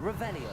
Revelio.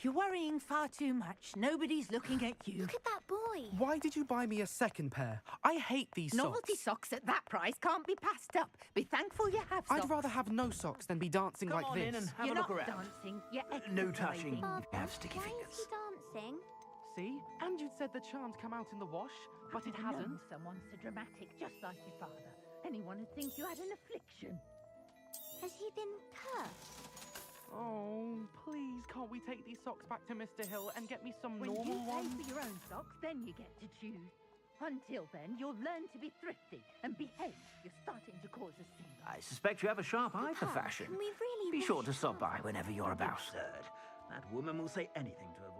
You're worrying far too much. Nobody's looking at you. Look at that boy. Why did you buy me a second pair? I hate these Novelty socks. socks at that price can't be passed up. Be thankful you have socks. I'd rather have no socks than be dancing Come like on this. in and have You're a look not around. dancing. You're No exercising. touching. Bob, You have sticky why fingers. is he dancing? See? And you'd said the charm's come out in the wash, but it I've never hasn't. known someone so dramatic, just like your father. Anyone would think you had an affliction. Has he been cursed? Oh, please, can't we take these socks back to Mr. Hill and get me some When you normal pay ones? for your own socks, then you get to choose. Until then, you'll learn to be thrifty and behave. You're starting to cause a scene. I suspect you have a sharp eye for Papa, fashion. can we really Be wash sure to stop by cars? whenever you're about. Absurd. That woman will say anything to avoid.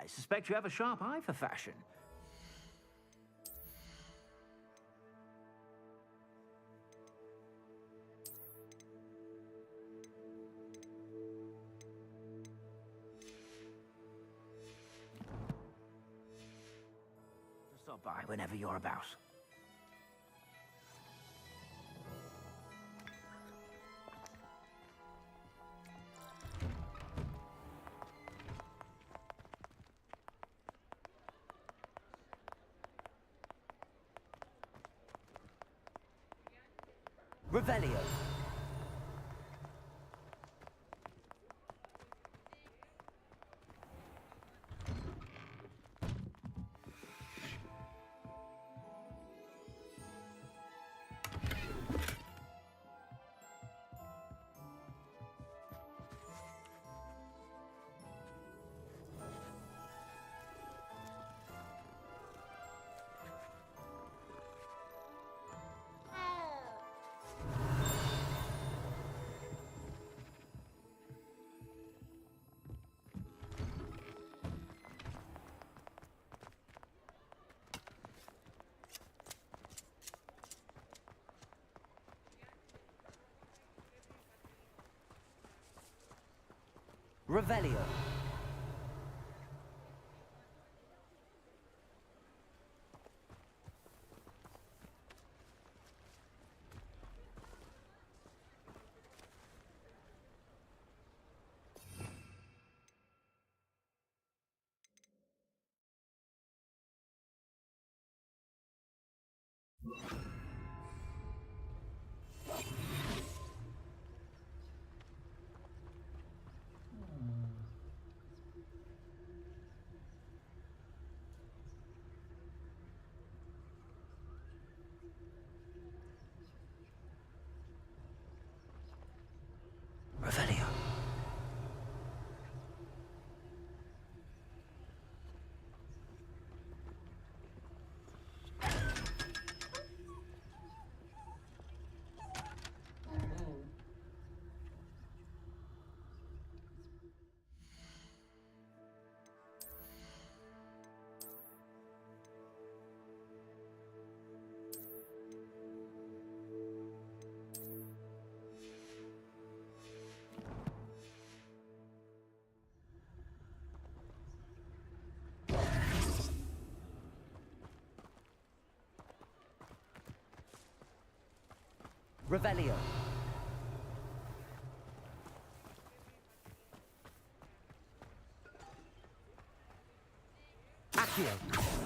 suspect you have a sharp eye for fashion. Stop by whenever you're about. Revelio. Revelio. Revelio. Revelio. Accio.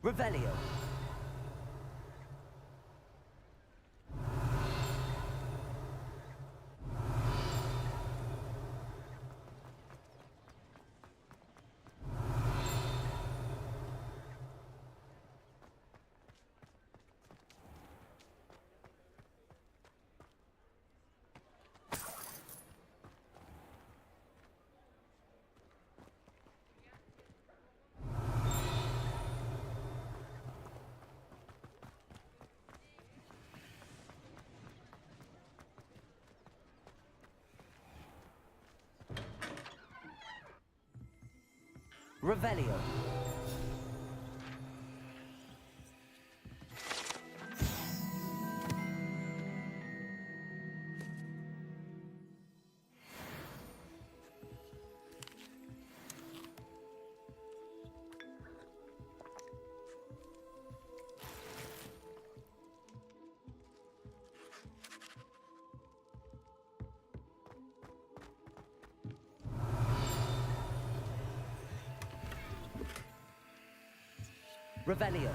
Revelio. Revelio. Revelio.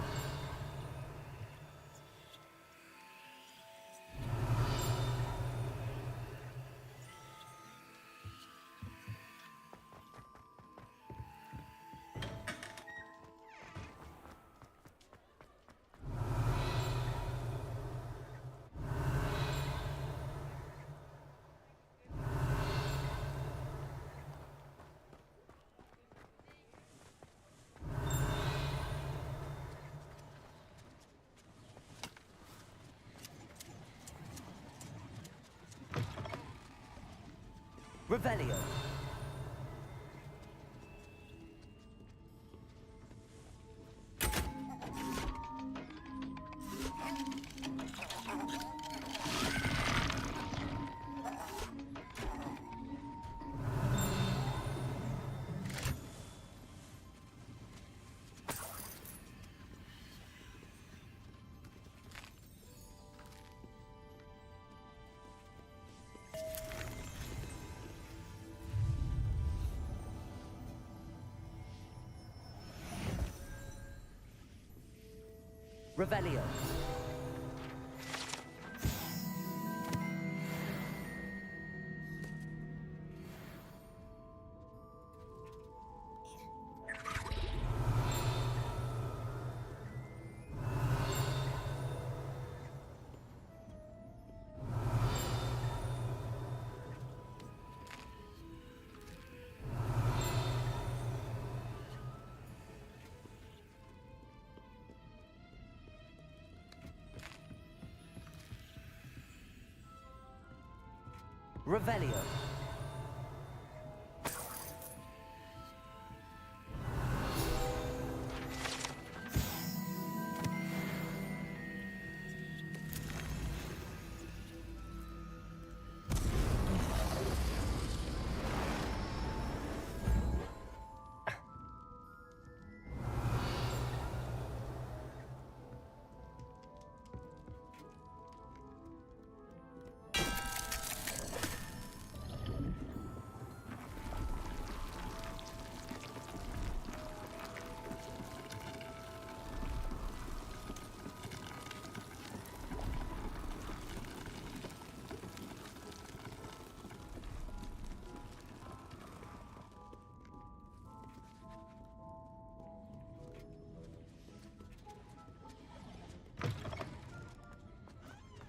Revelio. Revelio. Revelio.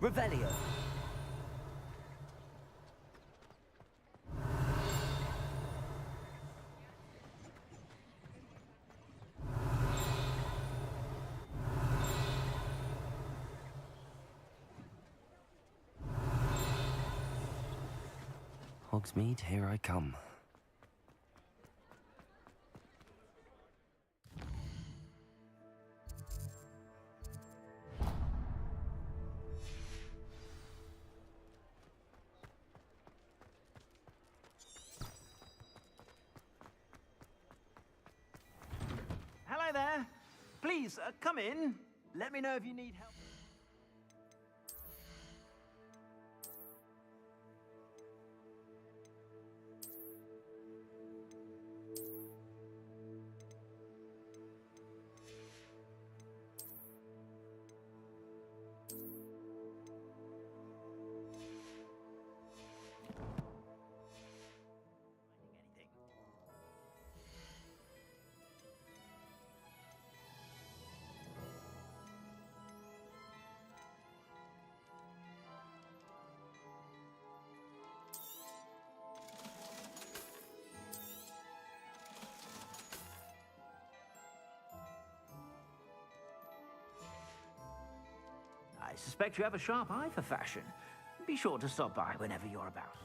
Revelio. Hogsmeade, here I come. Hello there. Please, come in. Let me know if you need help. I suspect you have a sharp eye for fashion. Be sure to stop by whenever you're about.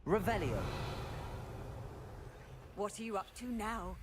Revelio. What are you up to now?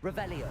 Revelio.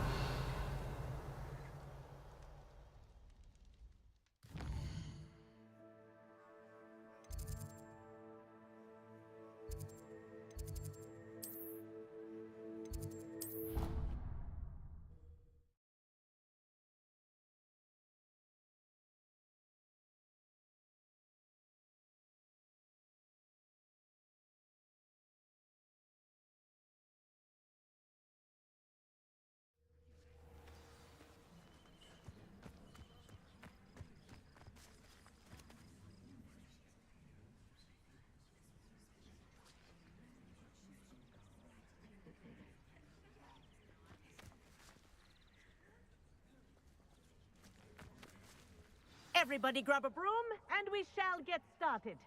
Everybody grab a broom, and we shall get started.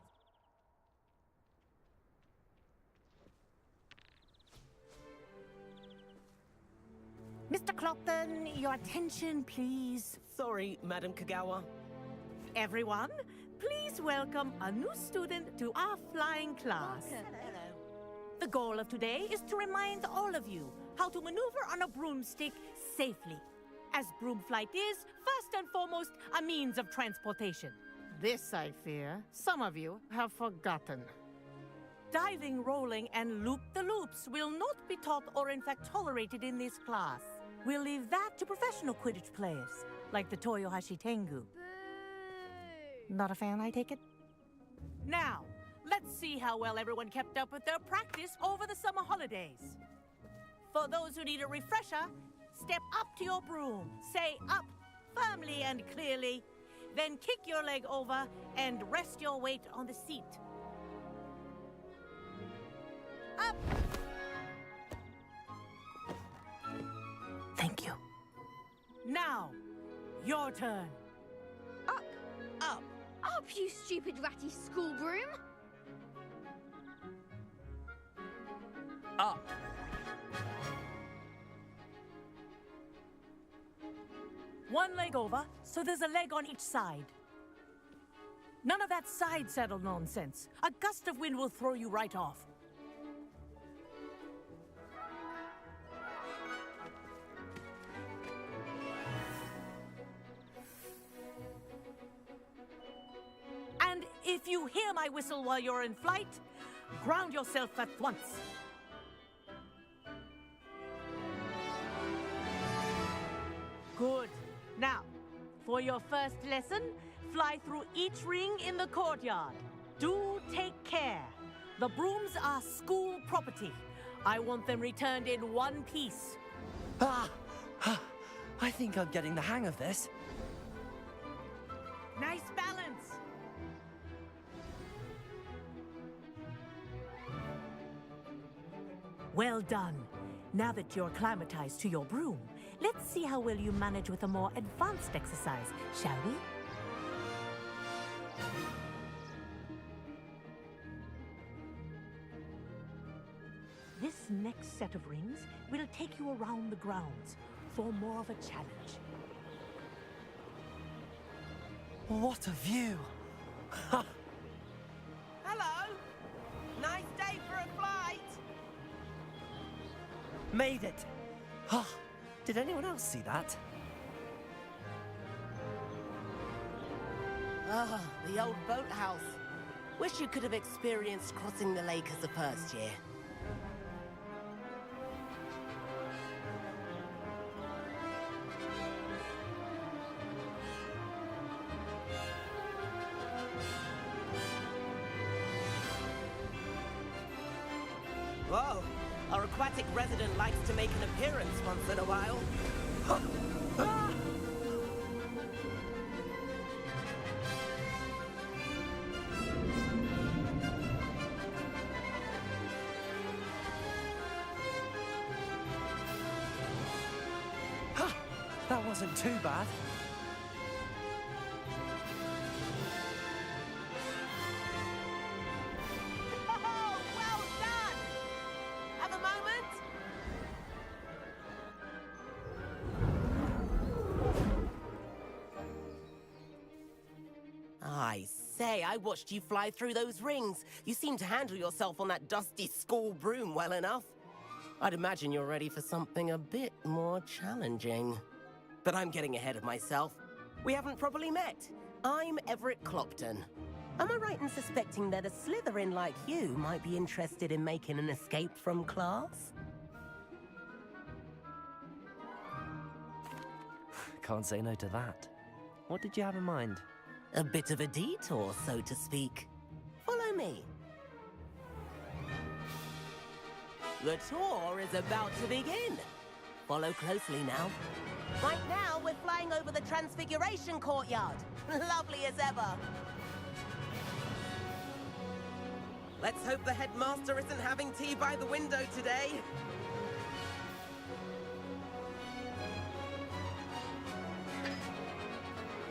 Mr. Clopton, your attention, please. Sorry, Madam Kagawa. Everyone, please welcome a new student to our flying class. The goal of today is to remind all of you how to maneuver on a broomstick safely, as broom flight is, first and foremost, a means of transportation. This, I fear, some of you have forgotten. Diving, rolling, and loop-the-loops will not be taught or in fact tolerated in this class. We'll leave that to professional Quidditch players, like the Toyohashi Tengu. Not a fan, I take it? Now, let's see how well everyone kept up with their practice over the summer holidays. For those who need a refresher, step up to your broom, say up firmly and clearly, then kick your leg over and rest your weight on the seat. Up! Thank you. Now, your turn. Up. Up. Up, you stupid ratty school broom. Up. One leg over, so there's a leg on each side. None of that side saddle nonsense. A gust of wind will throw you right off. And if you hear my whistle while you're in flight, ground yourself at once. Good. Now, for your first lesson, fly through each ring in the courtyard. Do take care. The brooms are school property. I want them returned in one piece. I think I'm getting the hang of this. Nice balance. Well done. Now that you're acclimatized to your broom, let's see how well you manage with a more advanced exercise, shall we? This next set of rings will take you around the grounds for more of a challenge. What a view! Hello! Nice day for a flight! Made it! Did anyone else see that? Ah, the old boathouse. Wish you could have experienced crossing the lake as a first year. Whoa! Our aquatic resident likes to make an appearance once in a while. That wasn't too bad. Oh, well done! Have a moment? I say, I watched you fly through those rings. You seem to handle yourself on that dusty school broom well enough. I'd imagine you're ready for something a bit more challenging. But I'm getting ahead of myself. We haven't properly met. I'm Everett Clopton. Am I right in suspecting that a Slytherin like you might be interested in making an escape from class? Can't say no to that. What did you have in mind? A bit of a detour, so to speak. Follow me. The tour is about to begin. Follow closely now. Right now, we're flying over the Transfiguration Courtyard. Lovely as ever. Let's hope the headmaster isn't having tea by the window today.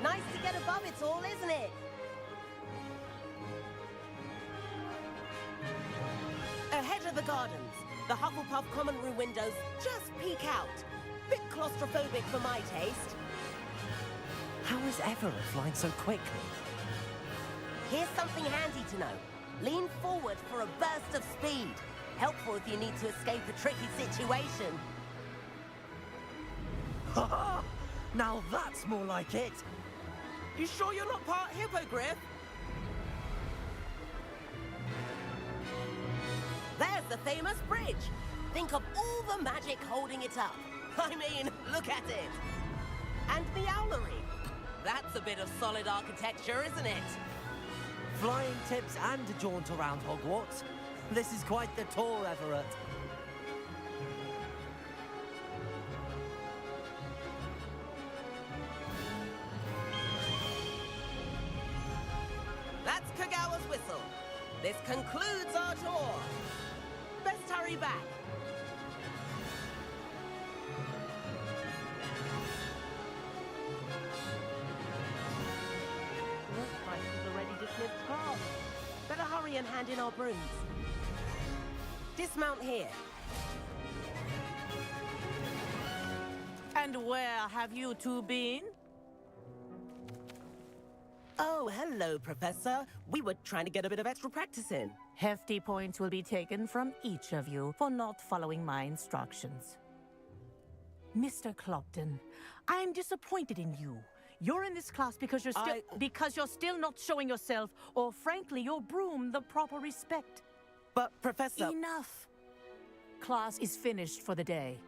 Nice to get above it all, isn't it? Ahead of the gardens, the Hufflepuff common room windows just peek out. Bit claustrophobic for my taste. How is Everett flying so quickly? Here's something handy to know. Lean forward for a burst of speed. Helpful if you need to escape a tricky situation. Now that's more like it! You sure you're not part hippogriff? There's the famous bridge. Think of all the magic holding it up. I mean, look at it. And the owlery. That's a bit of solid architecture, isn't it? Flying tips and a jaunt around Hogwarts. This is quite the tour, Everett. That's Kagawa's whistle. This concludes our tour. Best hurry back. Looks like she's already dismissed class. Better hurry and hand in our brooms. Dismount here. And where have you two been? Oh, hello, Professor. We were trying to get a bit of extra practice in. Hefty points will be taken from each of you for not following my instructions. Mr. Clopton, I'm disappointed in you. You're in this class because you're still not showing yourself, or frankly, your broom, the proper respect. But, Professor... Enough. Class is finished for the day.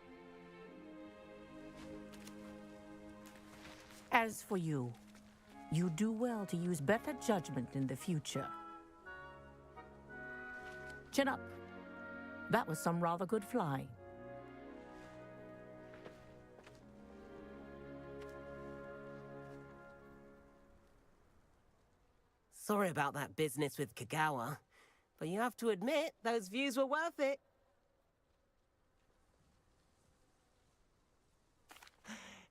As for you, you do well to use better judgment in the future. Chin up. That was some rather good flying. Sorry about that business with Kagawa, but you have to admit, those views were worth it.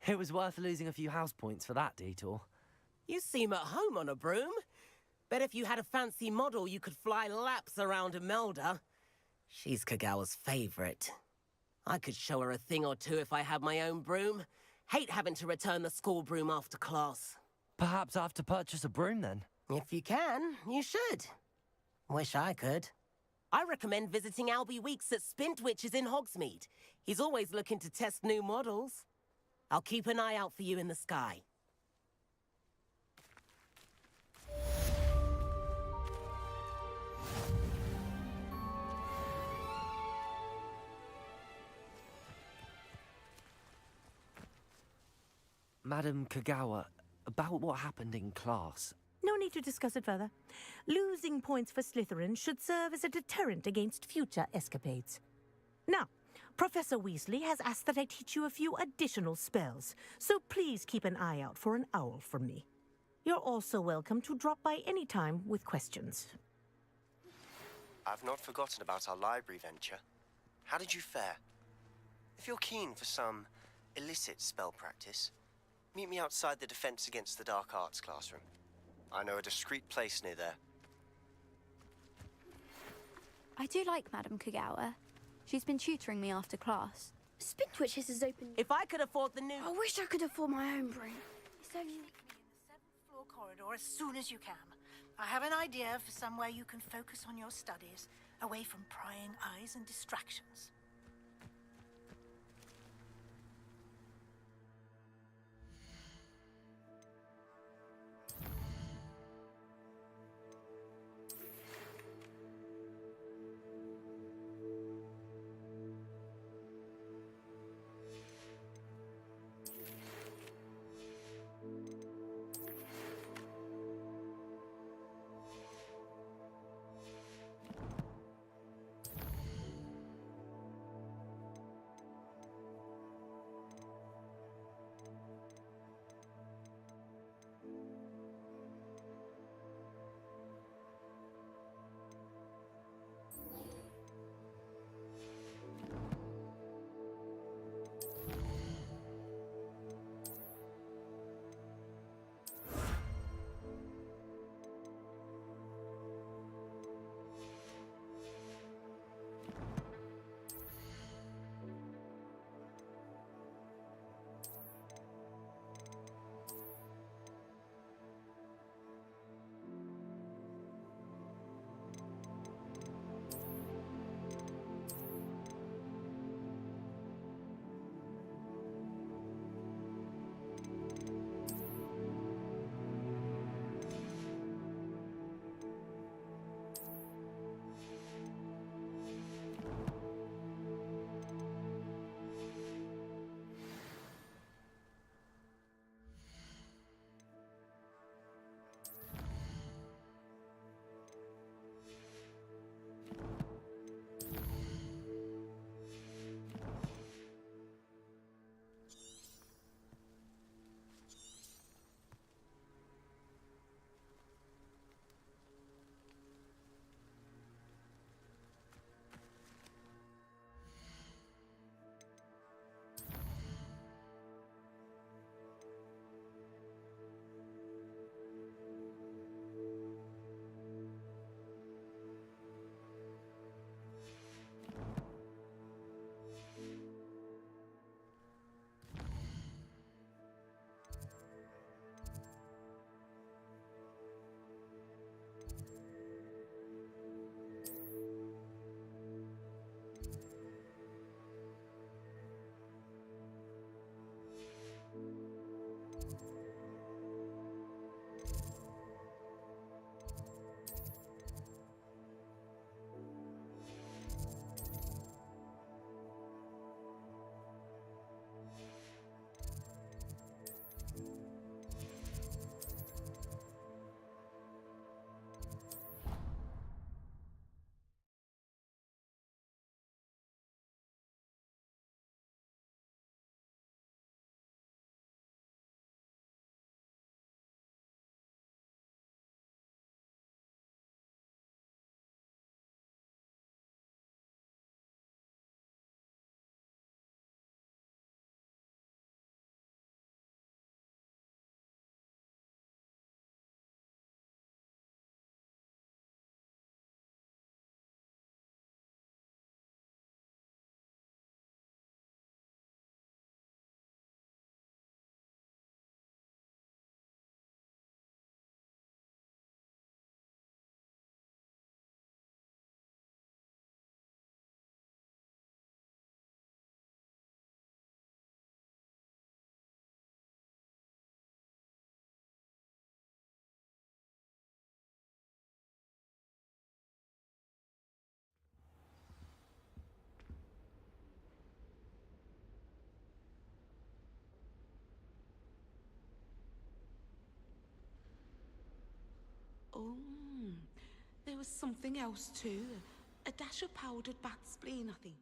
It was worth losing a few house points for that detour. You seem at home on a broom. Bet if you had a fancy model, you could fly laps around Imelda. She's Kagawa's favorite. I could show her a thing or two if I had my own broom. Hate having to return the school broom after class. Perhaps I have to purchase a broom then. If you can, you should. Wish I could. I recommend visiting Albie Weeks at Spintwitches in Hogsmeade. He's always looking to test new models. I'll keep an eye out for you in the sky. Madam Kagawa, about what happened in class. No need to discuss it further. Losing points for Slytherin should serve as a deterrent against future escapades. Now, Professor Weasley has asked that I teach you a few additional spells, so please keep an eye out for an owl from me. You're also welcome to drop by any time with questions. I've not forgotten about our library venture. How did you fare? If you're keen for some illicit spell practice, meet me outside the Defense Against the Dark Arts classroom. I know a discreet place near there. I do like Madam Kagawa. She's been tutoring me after class. Spintwitches is open. If I could afford the new... I wish I could afford my own broom. So you meet me in the 7th floor corridor as soon as you can. I have an idea for somewhere you can focus on your studies, away from prying eyes and distractions. Oh, there was something else too. A dash of powdered bat spleen, I think.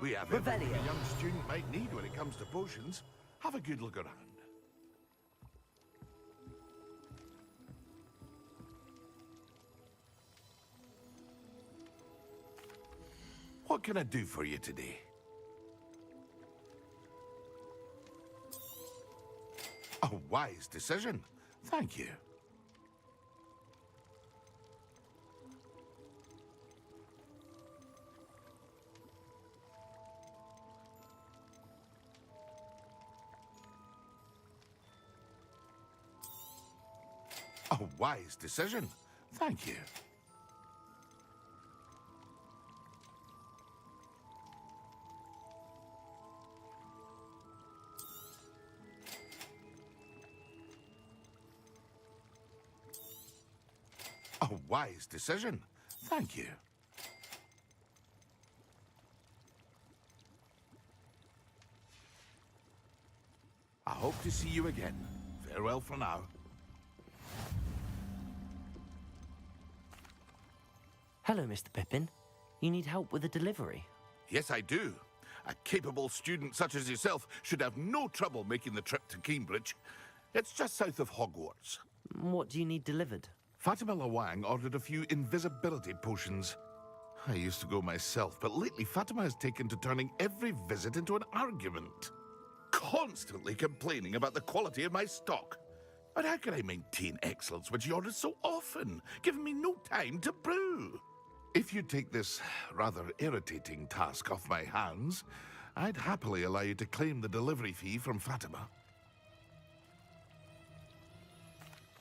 We have everything a young student might need when it comes to potions. Have a good look around. What can I do for you today? A wise decision. Thank you. A wise decision. Thank you. A wise decision. Thank you. I hope to see you again. Farewell for now. Hello, Mr. Pippin. You need help with a delivery? Yes, I do. A capable student such as yourself should have no trouble making the trip to Cambridge. It's just south of Hogwarts. What do you need delivered? Fatima Lawang ordered a few invisibility potions. I used to go myself, but lately Fatima has taken to turning every visit into an argument. Constantly complaining about the quality of my stock. But how can I maintain excellence when she orders so often, giving me no time to brew? If you take this rather irritating task off my hands, I'd happily allow you to claim the delivery fee from Fatima.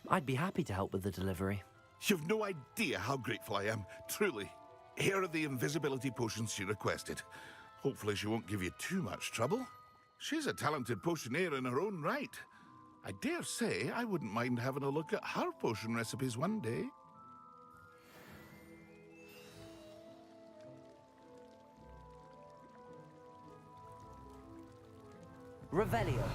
I'd be happy to help with the delivery. You've no idea how grateful I am, truly. Here are the invisibility potions she requested. Hopefully she won't give you too much trouble. She's a talented potioneer in her own right. I dare say I wouldn't mind having a look at her potion recipes one day. Revelio.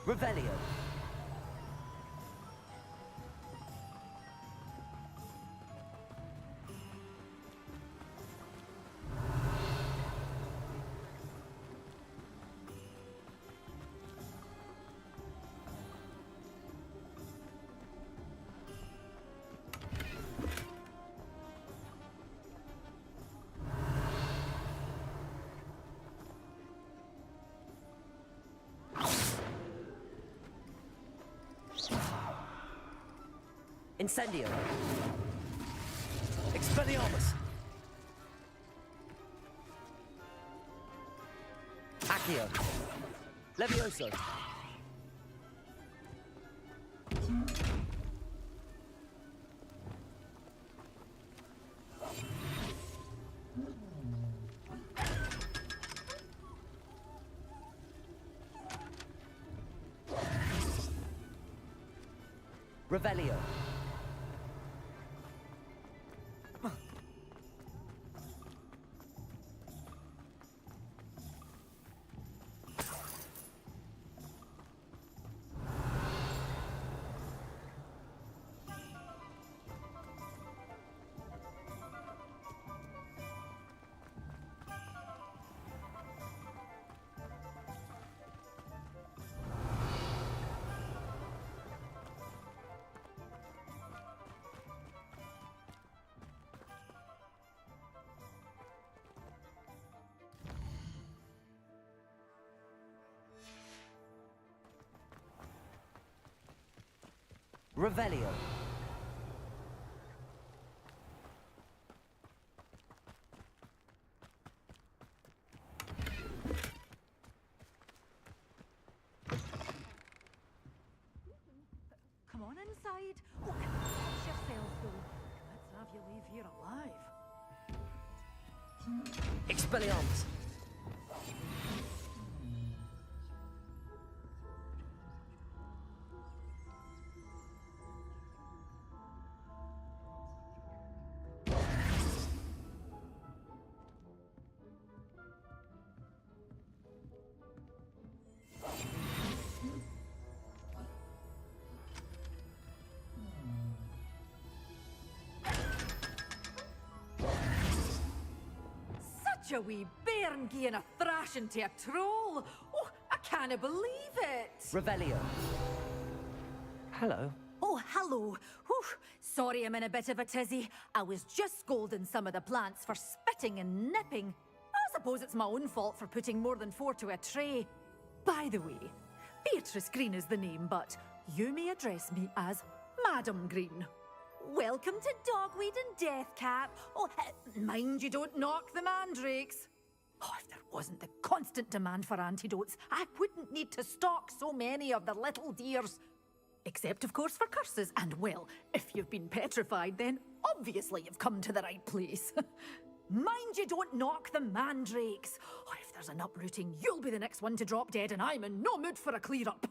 Revelio. Incendio. Expelliarmus. Accio. Levioso. Revelio. Revelio. Come on inside. Oh, watch yourself, though. Let's have you leave here alive. Expelliarmus. Such a wee bairn gieing a thrashing to a troll. Oh, I can't believe it. Revelio. Hello. Oh, hello. Whew. Sorry I'm in a bit of a tizzy. I was just scolding some of the plants for spitting and nipping. I suppose it's my own fault for putting more than 4 to a tray. By the way, Beatrice Green is the name, but you may address me as Madam Green. Welcome to Dogweed and Deathcap. Oh, mind you don't knock the mandrakes. Oh, if there wasn't the constant demand for antidotes, I wouldn't need to stock so many of the little dears. Except, of course, for curses. And, well, if you've been petrified, then obviously you've come to the right place. Mind you don't knock the mandrakes. Oh, if there's an uprooting, you'll be the next one to drop dead, and I'm in no mood for a clear-up.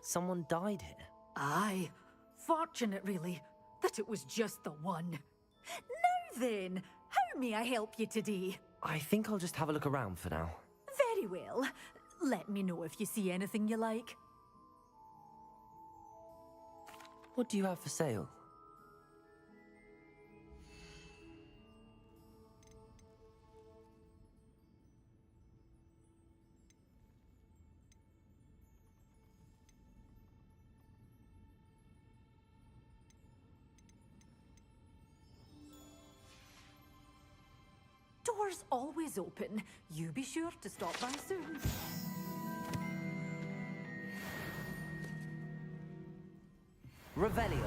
Someone died here. Aye. Fortunate, really, that it was just the one. Now then, how may I help you today? I think I'll just have a look around for now. Very well. Let me know if you see anything you like. What do you have for sale? Doors always open. You be sure to stop by soon. Revelio.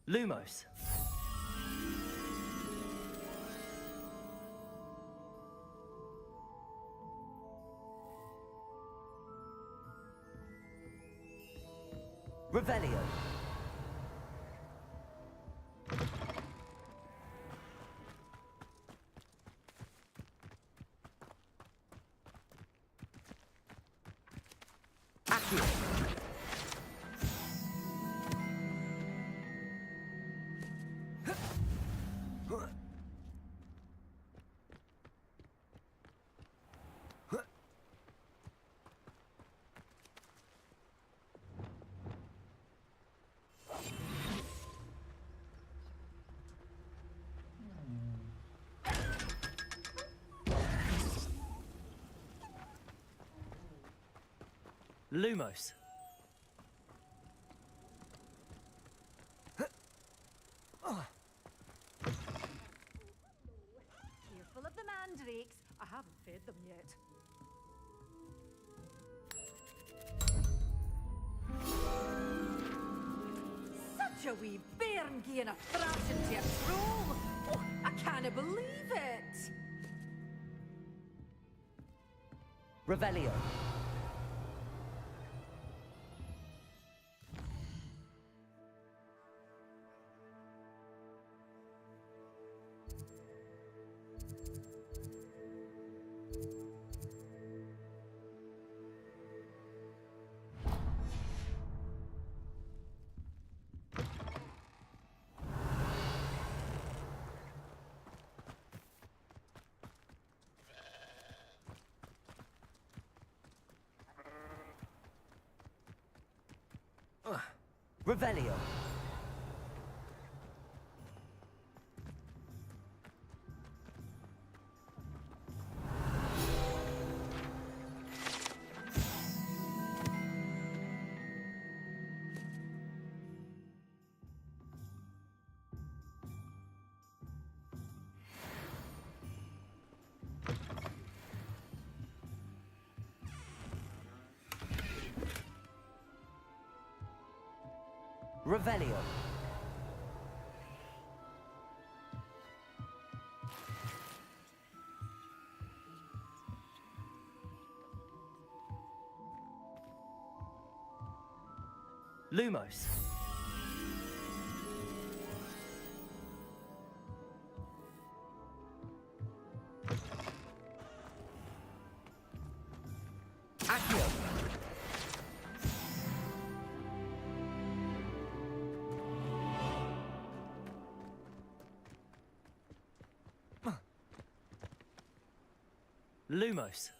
Lumos. Revelio. Accio. Lumos. Careful of the mandrakes. I haven't fed them yet. Such a wee bairn gieing a thrashing to a troll. Oh, I can't believe it. Revelio. Revelio. Revelio. Lumos. Accio. Lumos.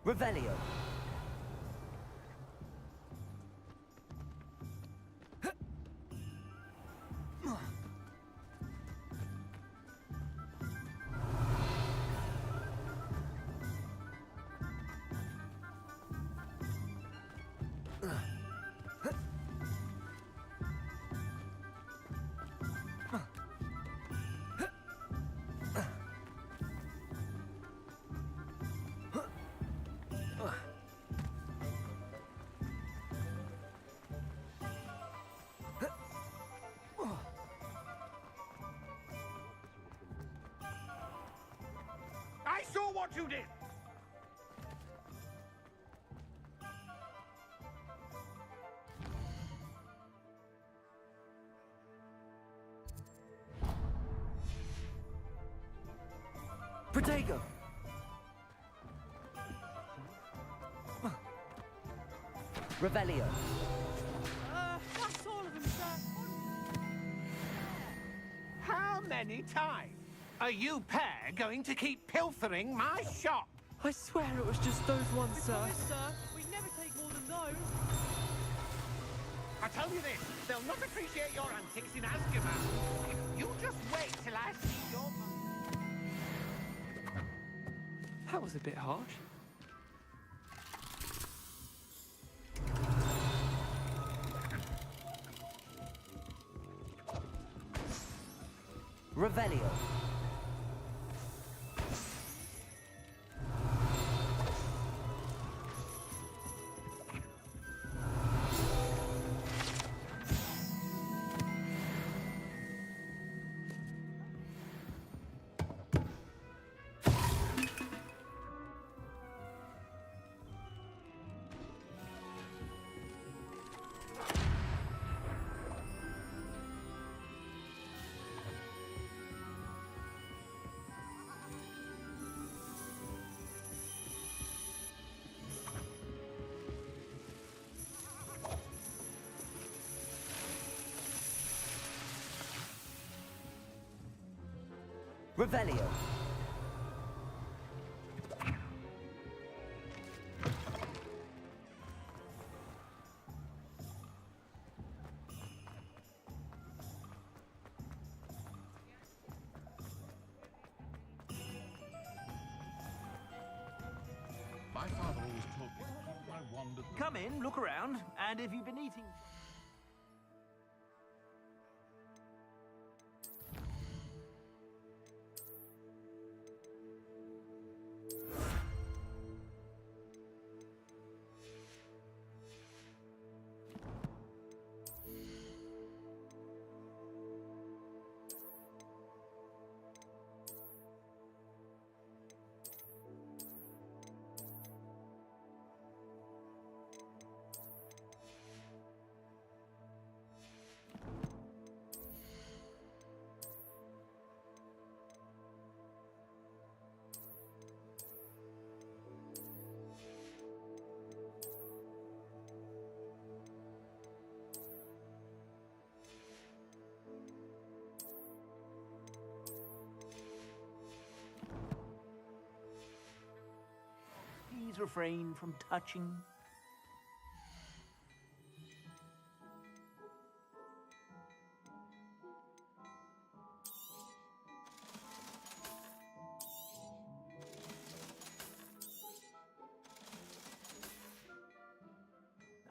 Revelio. I saw what you did! Protego. Revelio. That's all of them, sir. How many times are you pair going to keep pilfering my shop? I swear it was just those ones, sir. Sir, we'd never take more than those. I tell you this, they'll not appreciate your antics in Azkaban. You just wait till I see your... That was a bit harsh. Revelio. Revelio. My father always told me to keep my wand at the... Come in, look around, and if you've been eating... Please refrain from touching.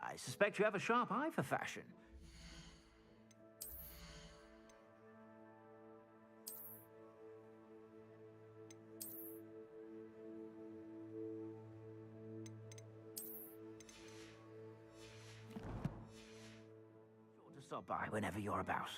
I suspect you have a sharp eye for fashion. Sure to stop by whenever you're about.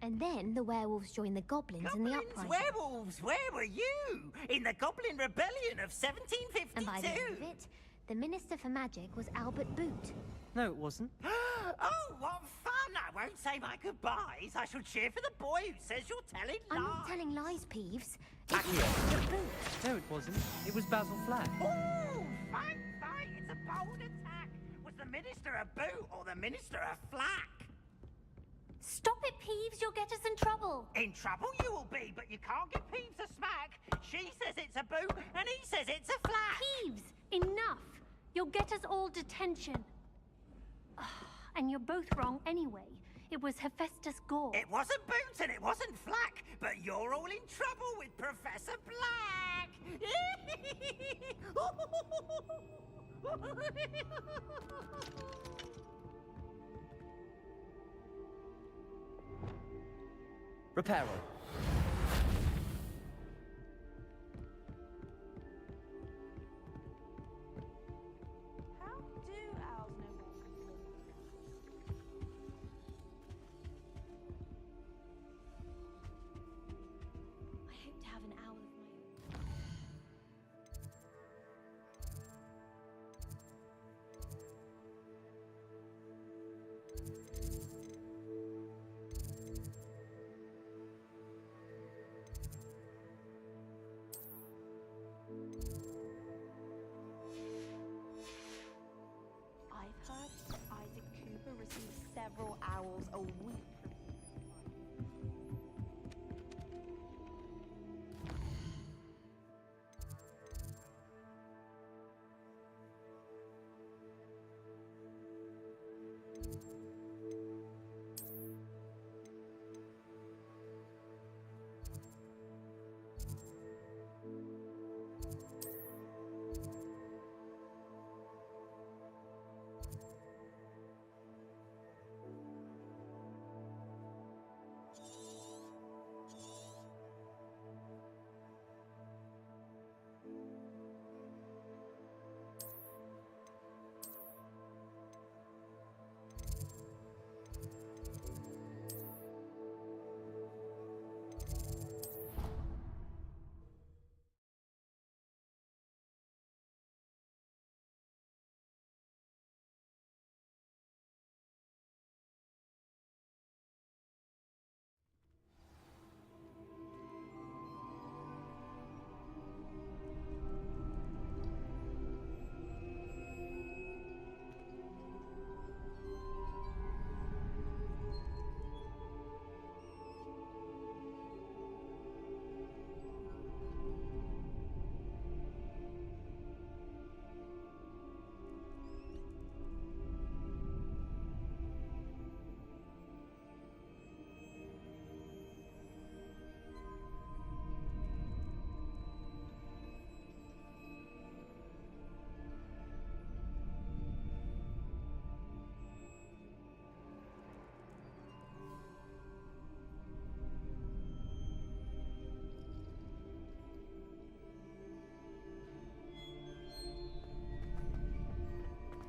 And then the werewolves joined the goblins in the uprising. Werewolves, where were you? In the Goblin Rebellion of 1752? And by the end of it, the Minister for Magic was Albert Boot. No, it wasn't. Oh, what fun! I won't say my goodbyes. I shall cheer for the boy who says you're telling lies. I'm not telling lies, Peeves. No, it wasn't. It was Basil Flack. Oh, fight! It's a bold attack. Was the Minister a Boot or the Minister a Flack? Stop it, Peeves. You'll get us in trouble. In trouble you will be, but you can't give Peeves a smack. She says it's a Boot, and he says it's a Flack. Peeves, enough. You'll get us all detention. And you're both wrong anyway. It was Hephaestus Gore. It wasn't Boot and it wasn't Flack, but you're all in trouble with Professor Black. Reparo. How do owls know week.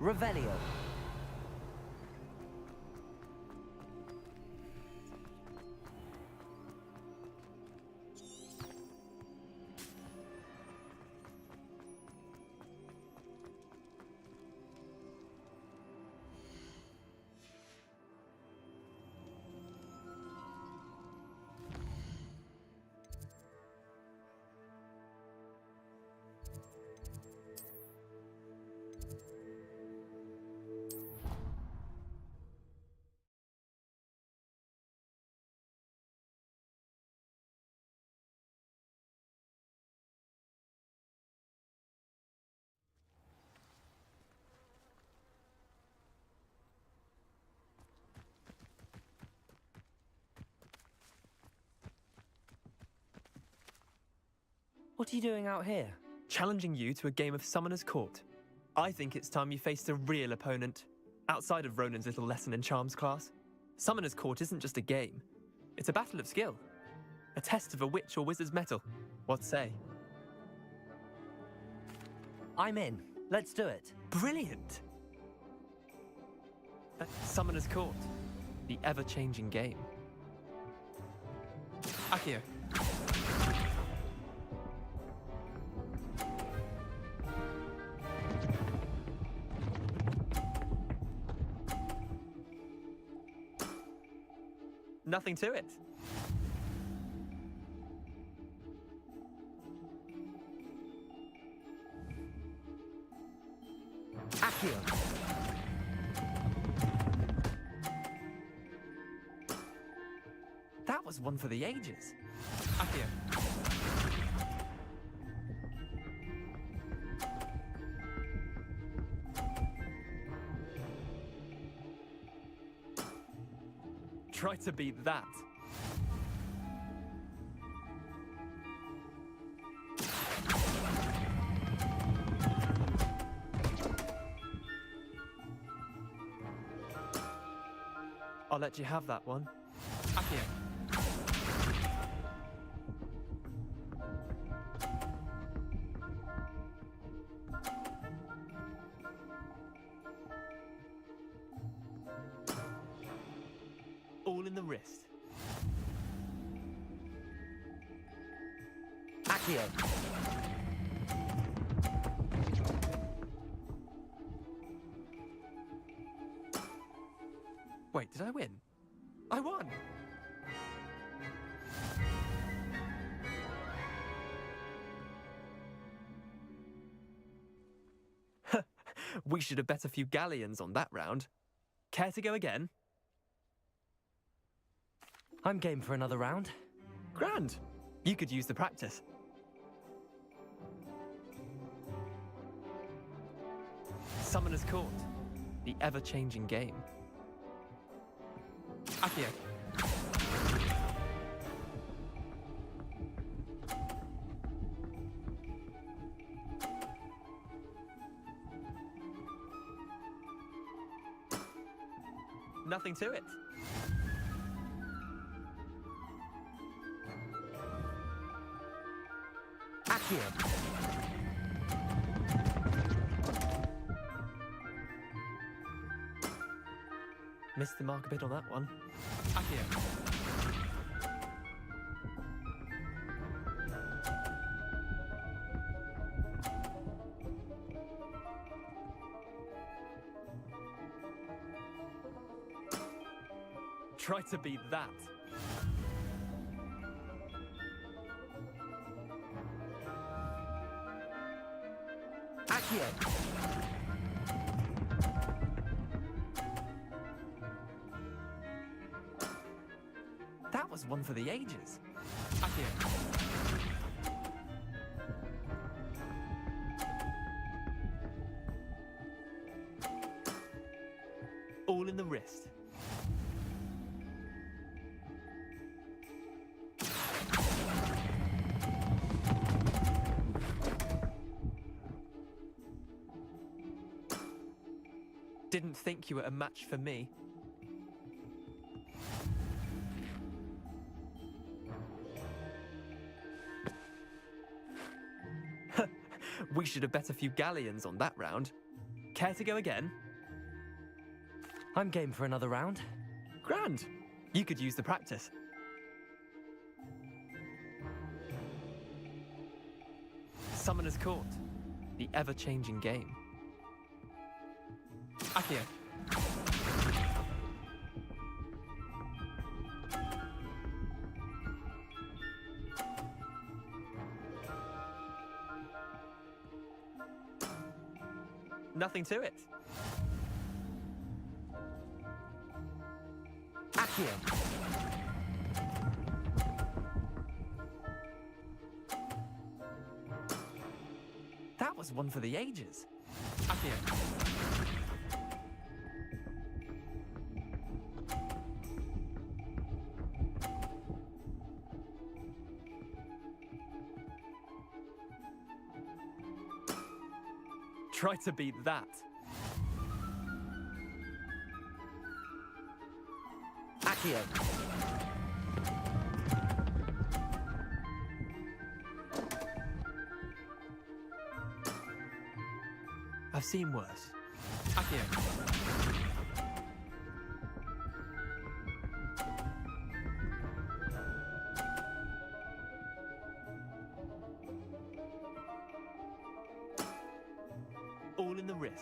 Revelio. What are you doing out here? Challenging you to a game of Summoner's Court. I think it's time you faced a real opponent, outside of Ronan's little lesson in charms class. Summoner's Court isn't just a game. It's a battle of skill. A test of a witch or wizard's mettle. What say? I'm in. Let's do it. Brilliant! Summoner's Court. The ever-changing game. Akio. Nothing to it. Accio. That was one for the ages. Akio. Try to beat that. I'll let you have that one. Akio. All in the wrist. Accio. Wait, did I win? I won! We should have bet a few galleons on that round. Care to go again? I'm game for another round. Grand. You could use the practice. Summoner's Court. The ever-changing game. Accio. Nothing to it. Accio. Missed the mark a bit on that one. Accio. Try to beat that. Accio. That was one for the ages. Accio. All in the wrist. Didn't think you were a match for me. We should have bet a few galleons on that round. Care to go again? I'm game for another round. Grand. You could use the practice. Summoner's Court. The ever-changing game. Accio. Nothing to it. Accio. That was one for the ages. Accio. Try to beat that. Accio. I've seen worse. Accio. All in the wrist.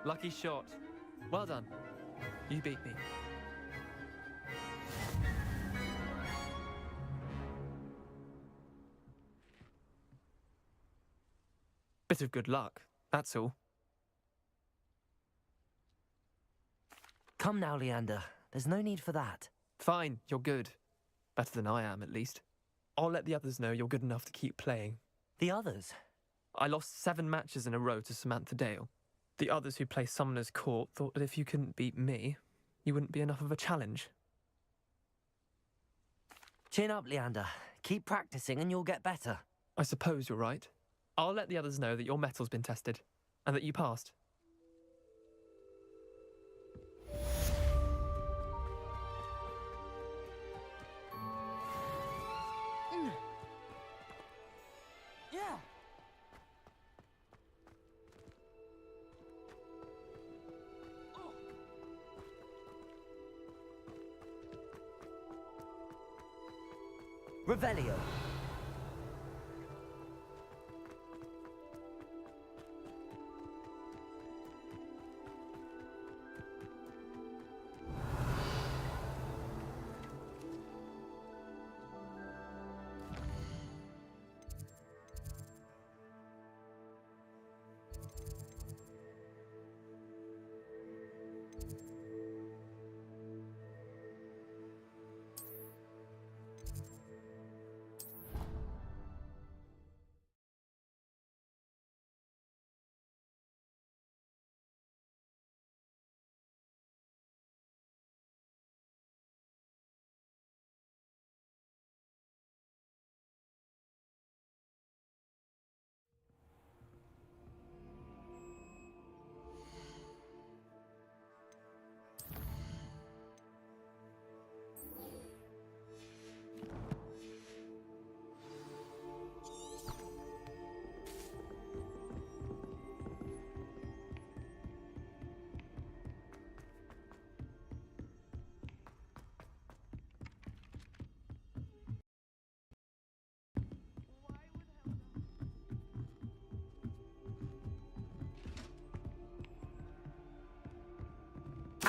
Lucky shot. Well done. You beat me. Bit of good luck, that's all. Come now, Leander. There's no need for that. Fine, you're good. Better than I am, at least. I'll let the others know you're good enough to keep playing. The others? I lost 7 matches in a row to Samantha Dale. The others who play Summoner's Court thought that if you couldn't beat me, you wouldn't be enough of a challenge. Chin up, Leander. Keep practicing and you'll get better. I suppose you're right. I'll let the others know that your metal's been tested, and that you passed. Yeah. Revelio.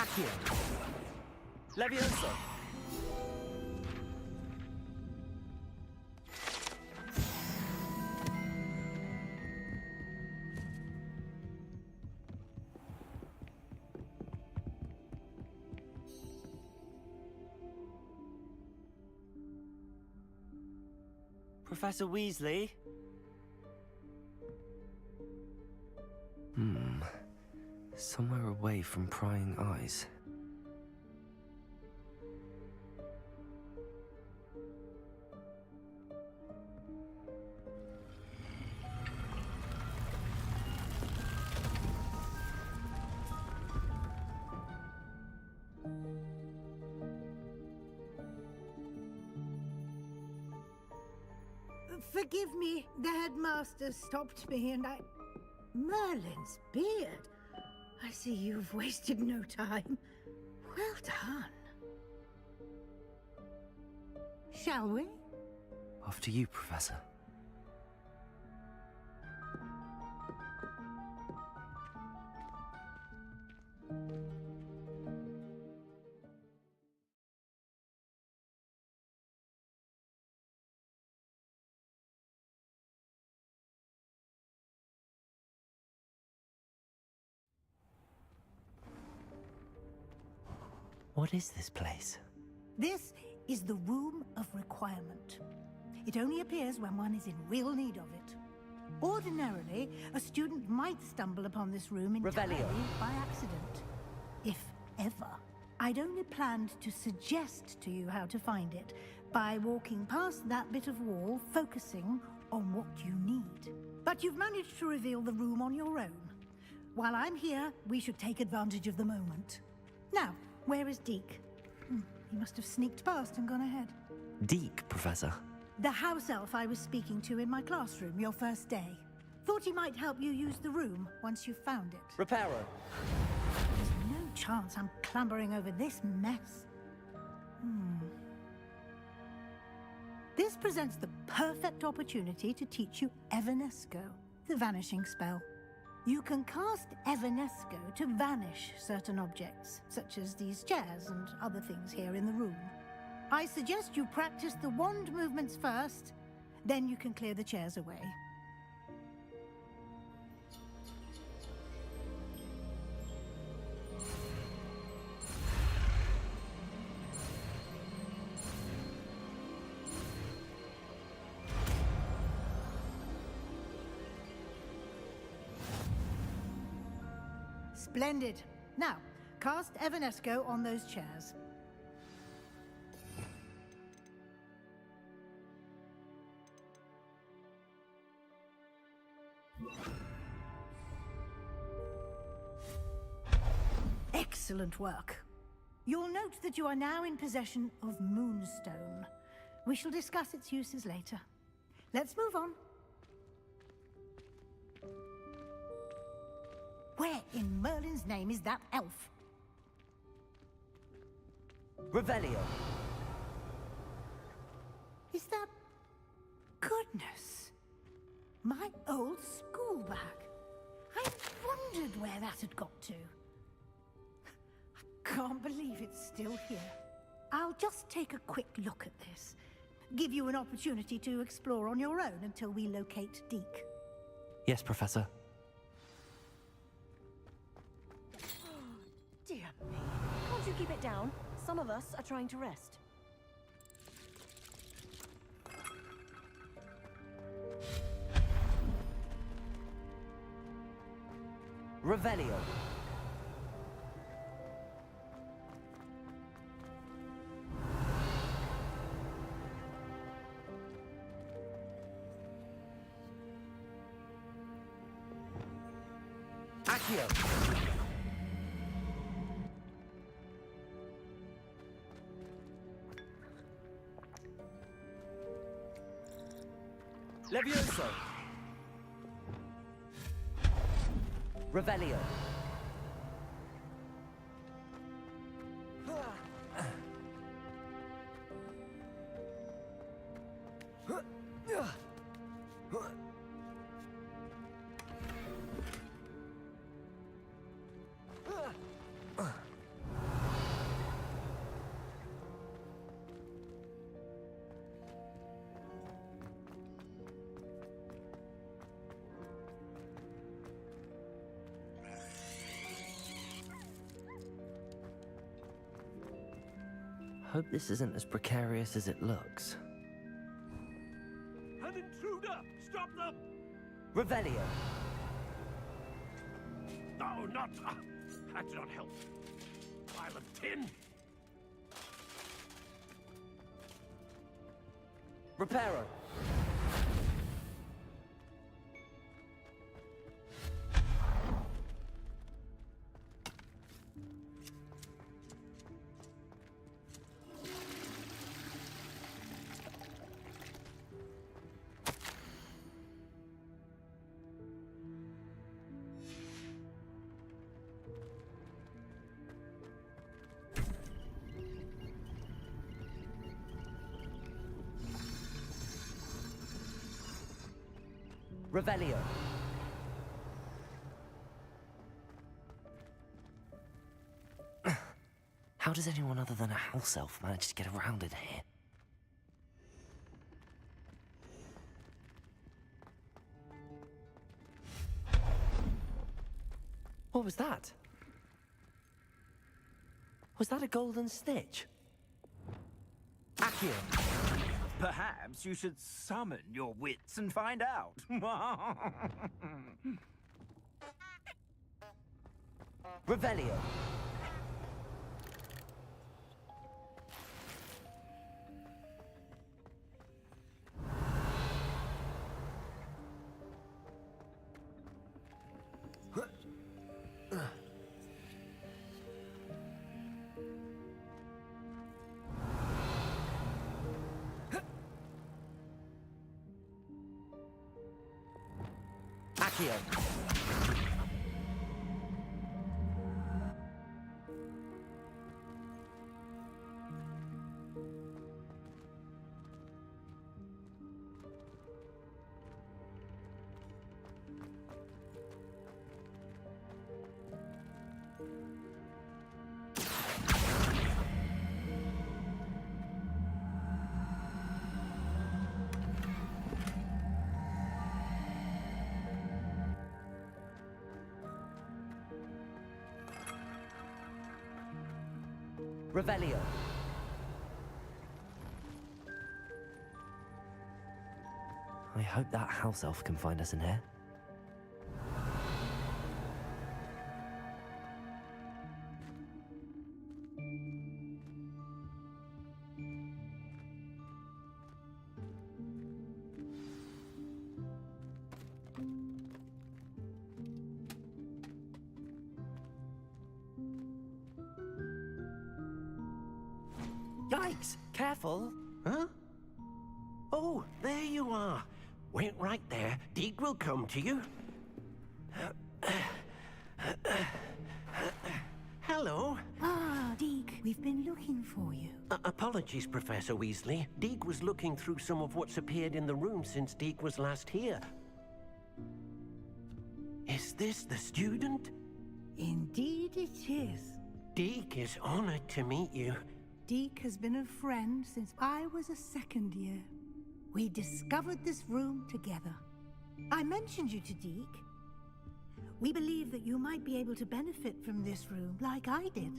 Accio. Levioso. Professor Weasley? Somewhere away from prying eyes. Forgive me, the headmaster stopped me and I... Merlin's beard. I see you've wasted no time. Well done. Shall we? After you, Professor. What is this place? This is the Room of Requirement. It only appears when one is in real need of it. Ordinarily, a student might stumble upon this room entirely Revelio. by accident. If ever. I'd only planned to suggest to you how to find it by walking past that bit of wall, focusing on what you need. But you've managed to reveal the room on your own. While I'm here, we should take advantage of the moment. Now, where is Deke? He must have sneaked past and gone ahead. Deke, Professor. The house elf I was speaking to in my classroom your first day. Thought he might help you use the room once you've found it. Reparo. There's no chance I'm clambering over this mess. This presents the perfect opportunity to teach you Evanesco, the vanishing spell. You can cast Evanesco to vanish certain objects, such as these chairs and other things here in the room. I suggest you practice the wand movements first, then you can clear the chairs away. Splendid. Now, cast Evanesco on those chairs. Excellent work. You'll note that you are now in possession of Moonstone. We shall discuss its uses later. Let's move on. Where in Merlin's name is that elf? Revelio. Is that... Goodness. My old school bag. I wondered where that had got to. I can't believe it's still here. I'll just take a quick look at this. Give you an opportunity to explore on your own until we locate Deke. Yes, Professor. Dear me. Can't you keep it down? Some of us are trying to rest. Revelio. Accio. Levioso. Revelio. Hope this isn't as precarious as it looks. An intruder! Stop them! Revelio. No, not... that did not help. Pile of tin! Reparo. Revelio. How does anyone other than a house elf manage to get around in here? What was that? Was that a golden snitch? Accio. Perhaps you should summon your wits and find out. Revelio. Accio. Revelio. I hope that house elf can find us in here. Yikes! Careful! Huh? Oh, there you are. Wait right there. Deek will come to you. Hello. Ah, Deek, we've been looking for you. Apologies, Professor Weasley. Deek was looking through some of what's appeared in the room since Deek was last here. Is this the student? Indeed it is. Deek is honored to meet you. Deek has been a friend since I was a second year. We discovered this room together. I mentioned you to Deek. We believe that you might be able to benefit from this room like I did.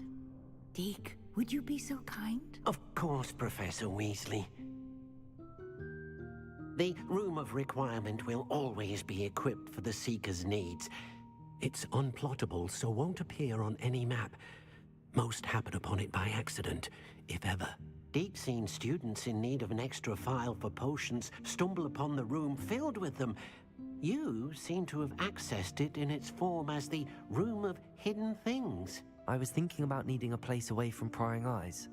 Deek, would you be so kind? Of course, Professor Weasley. The Room of Requirement will always be equipped for the Seeker's needs. It's unplottable, so won't appear on any map. Most happen upon it by accident, if ever. Deek's seen students in need of an extra file for potions stumble upon the room filled with them. You seem to have accessed it in its form as the Room of Hidden Things. I was thinking about needing a place away from prying eyes.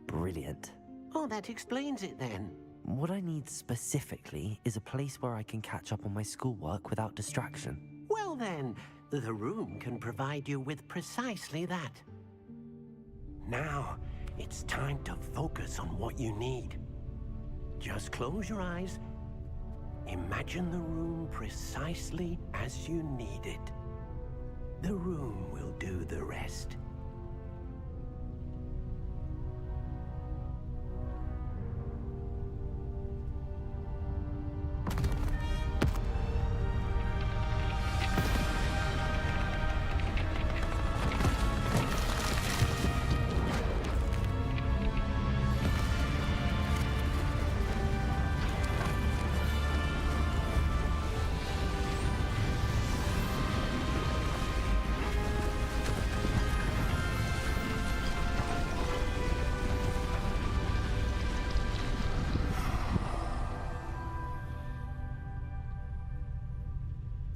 Brilliant. Oh, that explains it then. What I need specifically is a place where I can catch up on my schoolwork without distraction. Well then, the room can provide you with precisely that. Now, it's time to focus on what you need. Just close your eyes. Imagine the room precisely as you need it. The room will do the rest.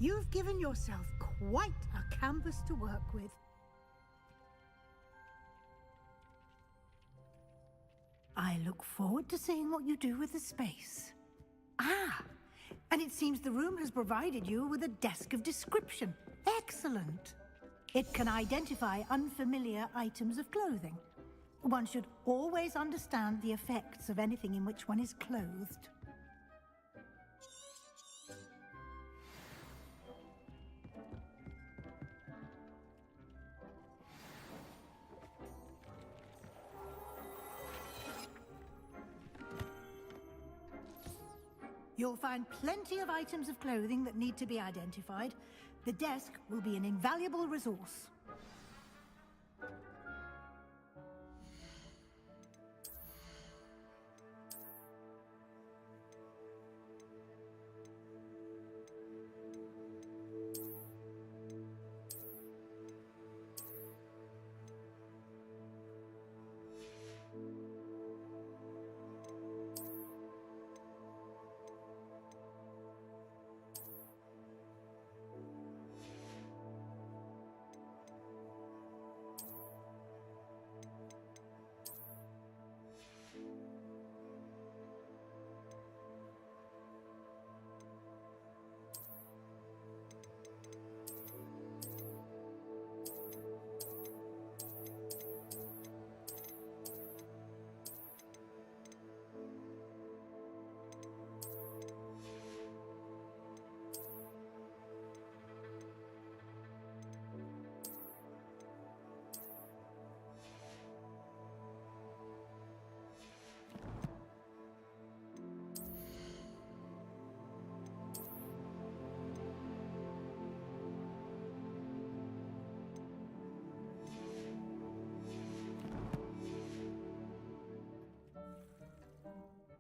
You've given yourself quite a canvas to work with. I look forward to seeing what you do with the space. Ah, and it seems the room has provided you with a desk of description. Excellent. It can identify unfamiliar items of clothing. One should always understand the effects of anything in which one is clothed. You'll find plenty of items of clothing that need to be identified. The desk will be an invaluable resource.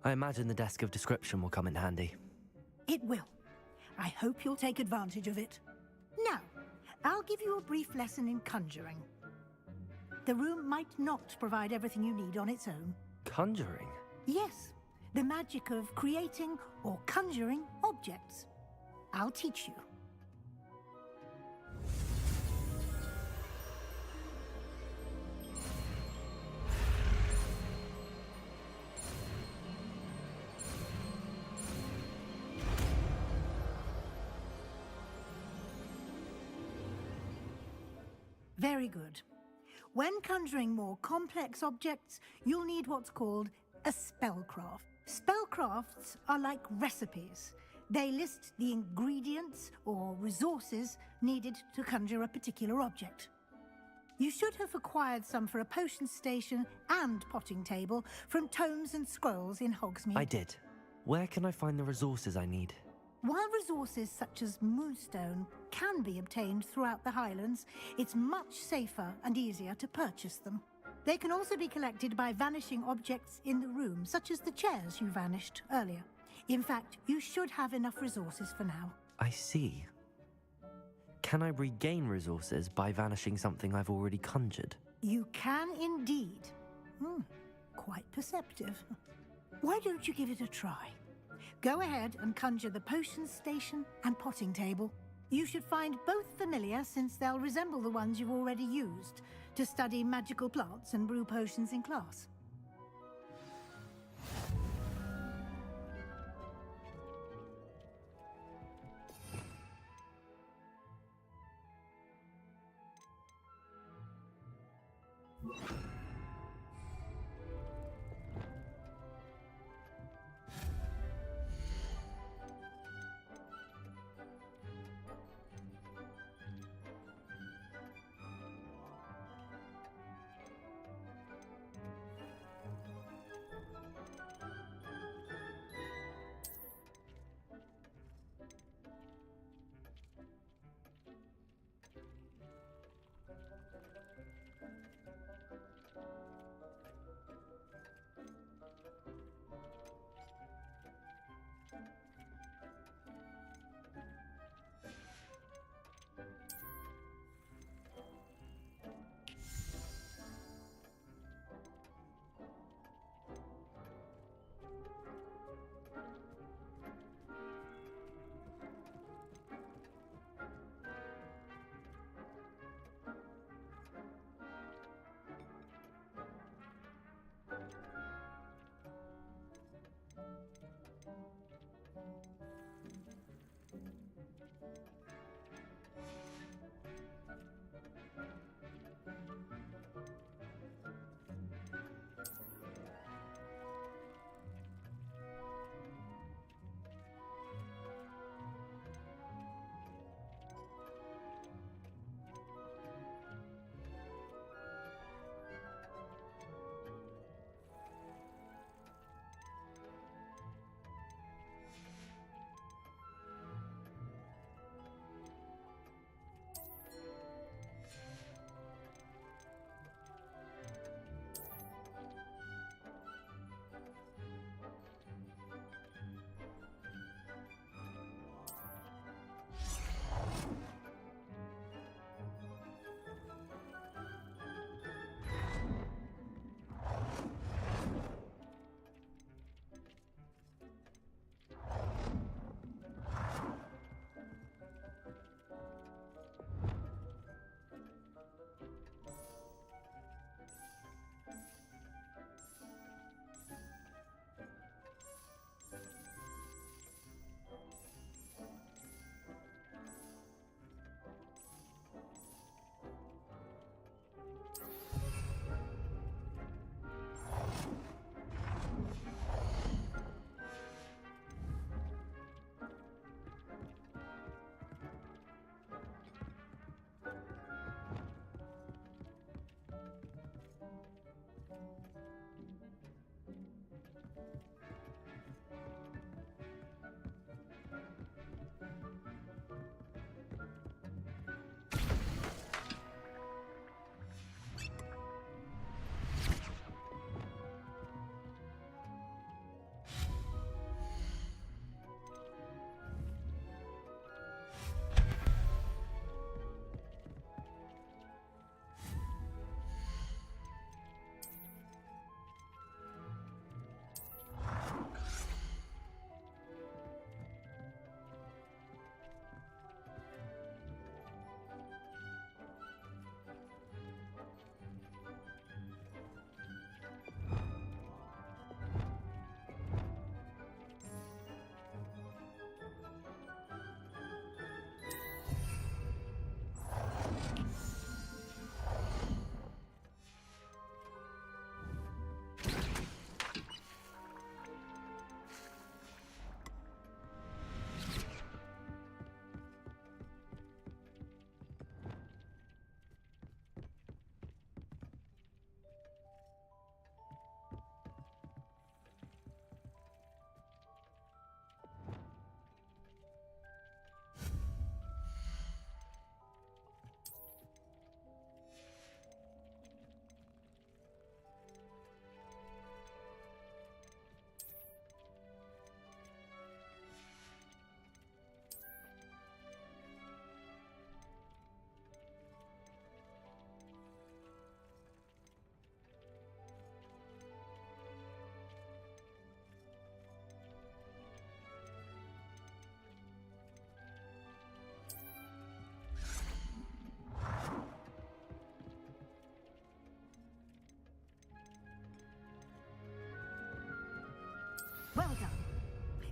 I imagine the desk of description will come in handy. It will. I hope you'll take advantage of it. Now, I'll give you a brief lesson in conjuring. The room might not provide everything you need on its own. Conjuring? Yes, the magic of creating or conjuring objects. I'll teach you. Very good. When conjuring more complex objects, you'll need what's called a spellcraft. Spellcrafts are like recipes. They list the ingredients or resources needed to conjure a particular object. You should have acquired some for a potion station and potting table from tomes and scrolls in Hogsmeade. I did. Where can I find the resources I need? While resources such as moonstone can be obtained throughout the Highlands, it's much safer and easier to purchase them. They can also be collected by vanishing objects in the room, such as the chairs you vanished earlier. In fact, you should have enough resources for now. I see. Can I regain resources by vanishing something I've already conjured? You can indeed. Quite perceptive. Why don't you give it a try? Go ahead and conjure the potion station and potting table. You should find both familiar, since they'll resemble the ones you've already used to study magical plants and brew potions in class.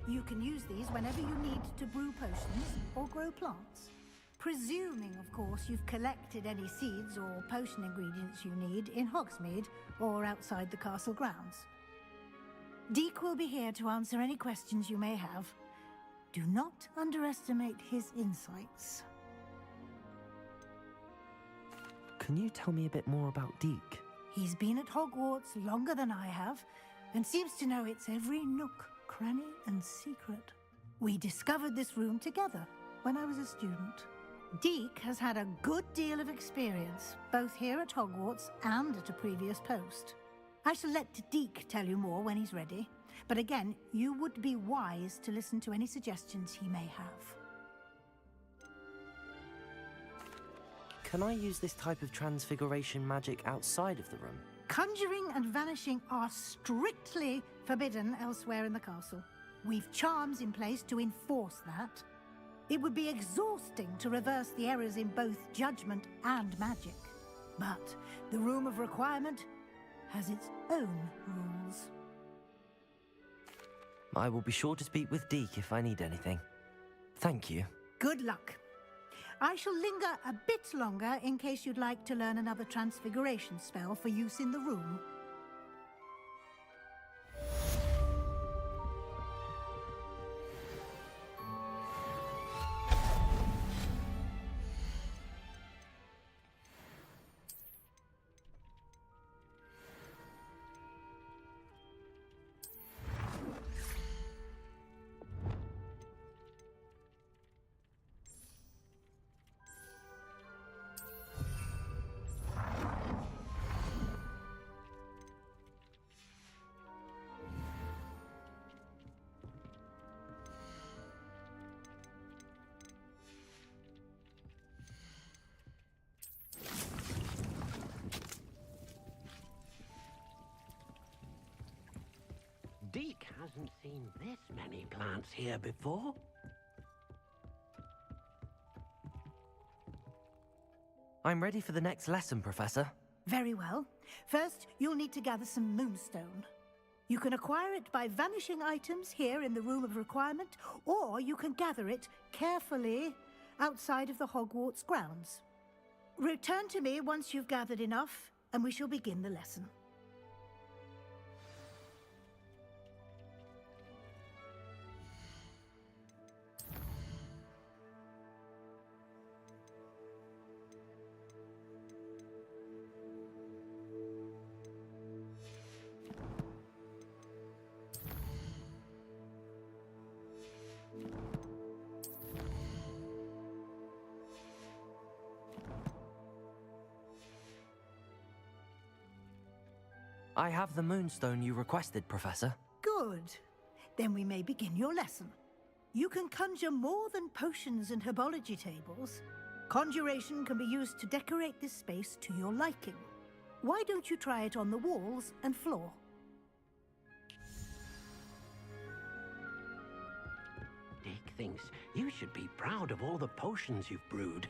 You can use these whenever you need to brew potions or grow plants. Presuming, of course, you've collected any seeds or potion ingredients you need in Hogsmeade or outside the castle grounds. Deek will be here to answer any questions you may have. Do not underestimate his insights. Can you tell me a bit more about Deek? He's been at Hogwarts longer than I have, and seems to know its every nook, cranny, and secret. We discovered this room together when I was a student. Deek has had a good deal of experience, both here at Hogwarts and at a previous post. I shall let Deek tell you more when he's ready, but again, you would be wise to listen to any suggestions he may have. Can I use this type of transfiguration magic outside of the room? Conjuring and vanishing are strictly forbidden elsewhere in the castle. We've charms in place to enforce that. It would be exhausting to reverse the errors in both judgment and magic. But the Room of Requirement has its own rules. I will be sure to speak with Deek if I need anything. Thank you. Good luck. I shall linger a bit longer in case you'd like to learn another transfiguration spell for use in the room. Deek hasn't seen this many plants here before. I'm ready for the next lesson, Professor. Very well. First, you'll need to gather some moonstone. You can acquire it by vanishing items here in the Room of Requirement, or you can gather it carefully outside of the Hogwarts grounds. Return to me once you've gathered enough, and we shall begin the lesson. I have the moonstone you requested, Professor. Good. Then we may begin your lesson. You can conjure more than potions and herbology tables. Conjuration can be used to decorate this space to your liking. Why don't you try it on the walls and floor? Deek thinks you should be proud of all the potions you've brewed.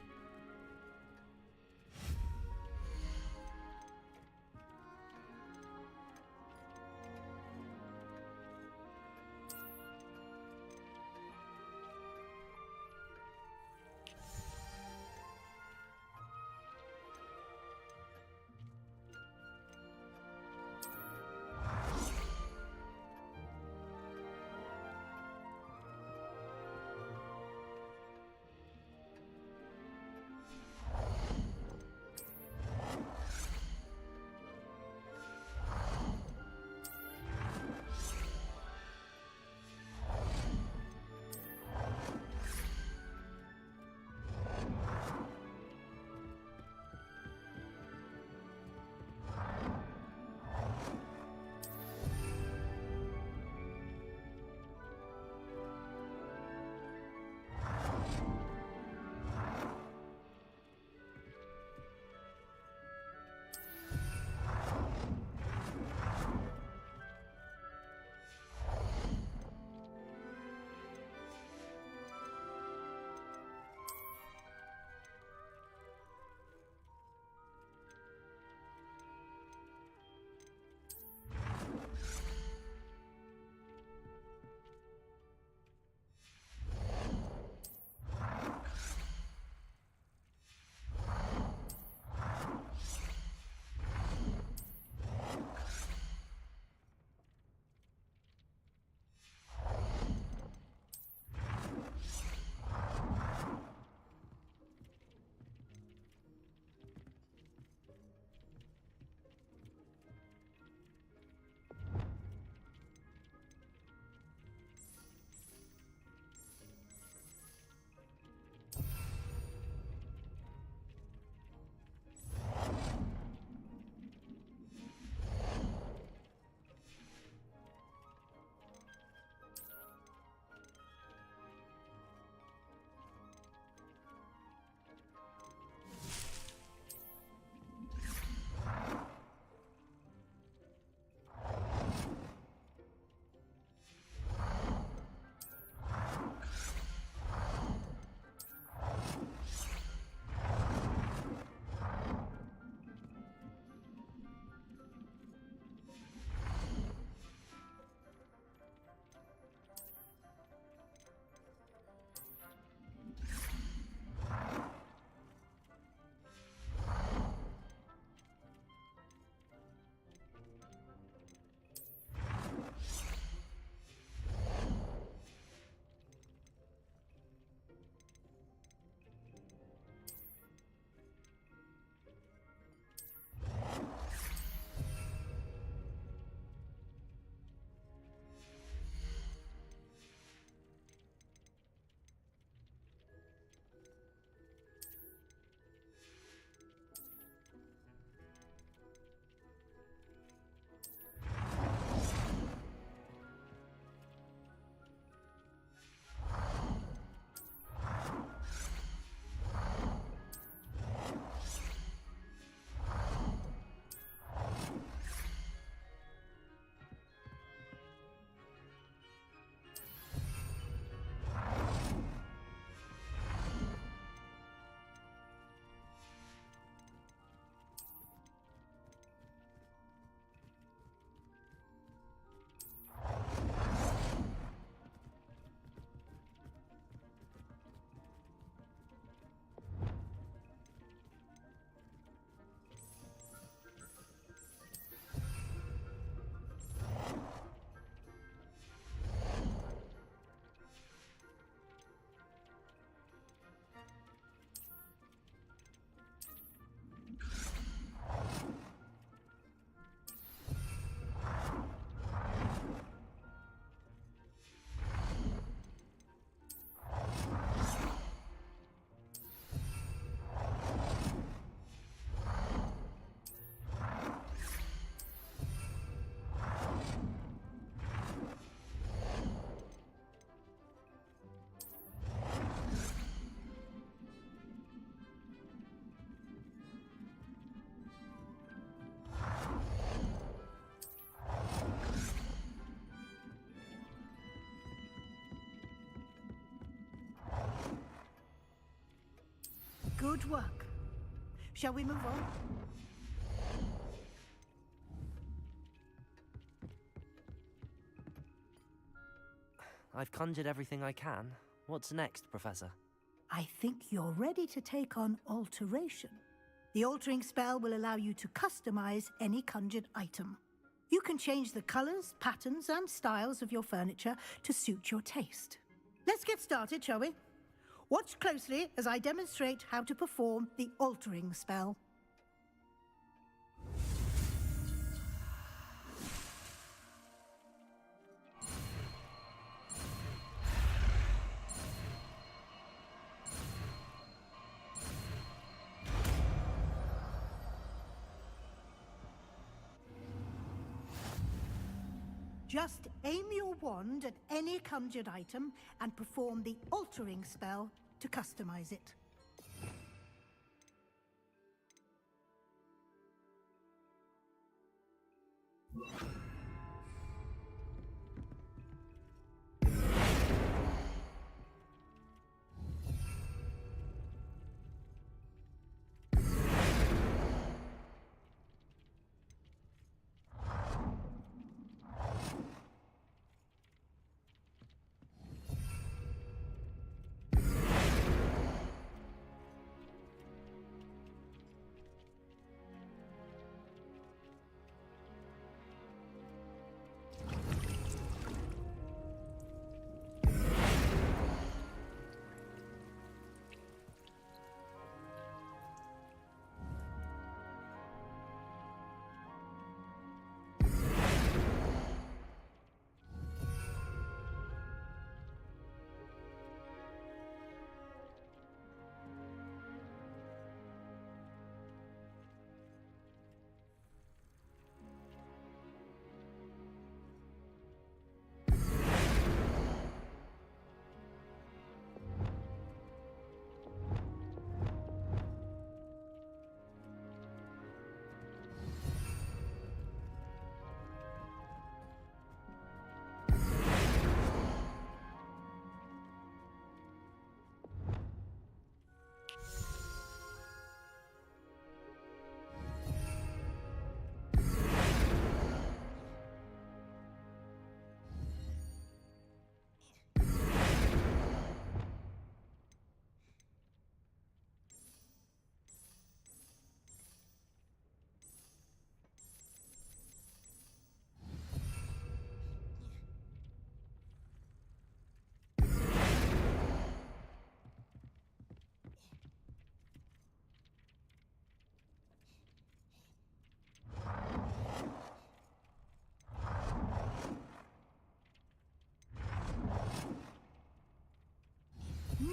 Good work. Shall we move on? I've conjured everything I can. What's next, Professor? I think you're ready to take on alteration. The altering spell will allow you to customize any conjured item. You can change the colors, patterns, and styles of your furniture to suit your taste. Let's get started, shall we? Watch closely as I demonstrate how to perform the altering spell. Just aim your wand at any conjured item and perform the altering spell to customize it.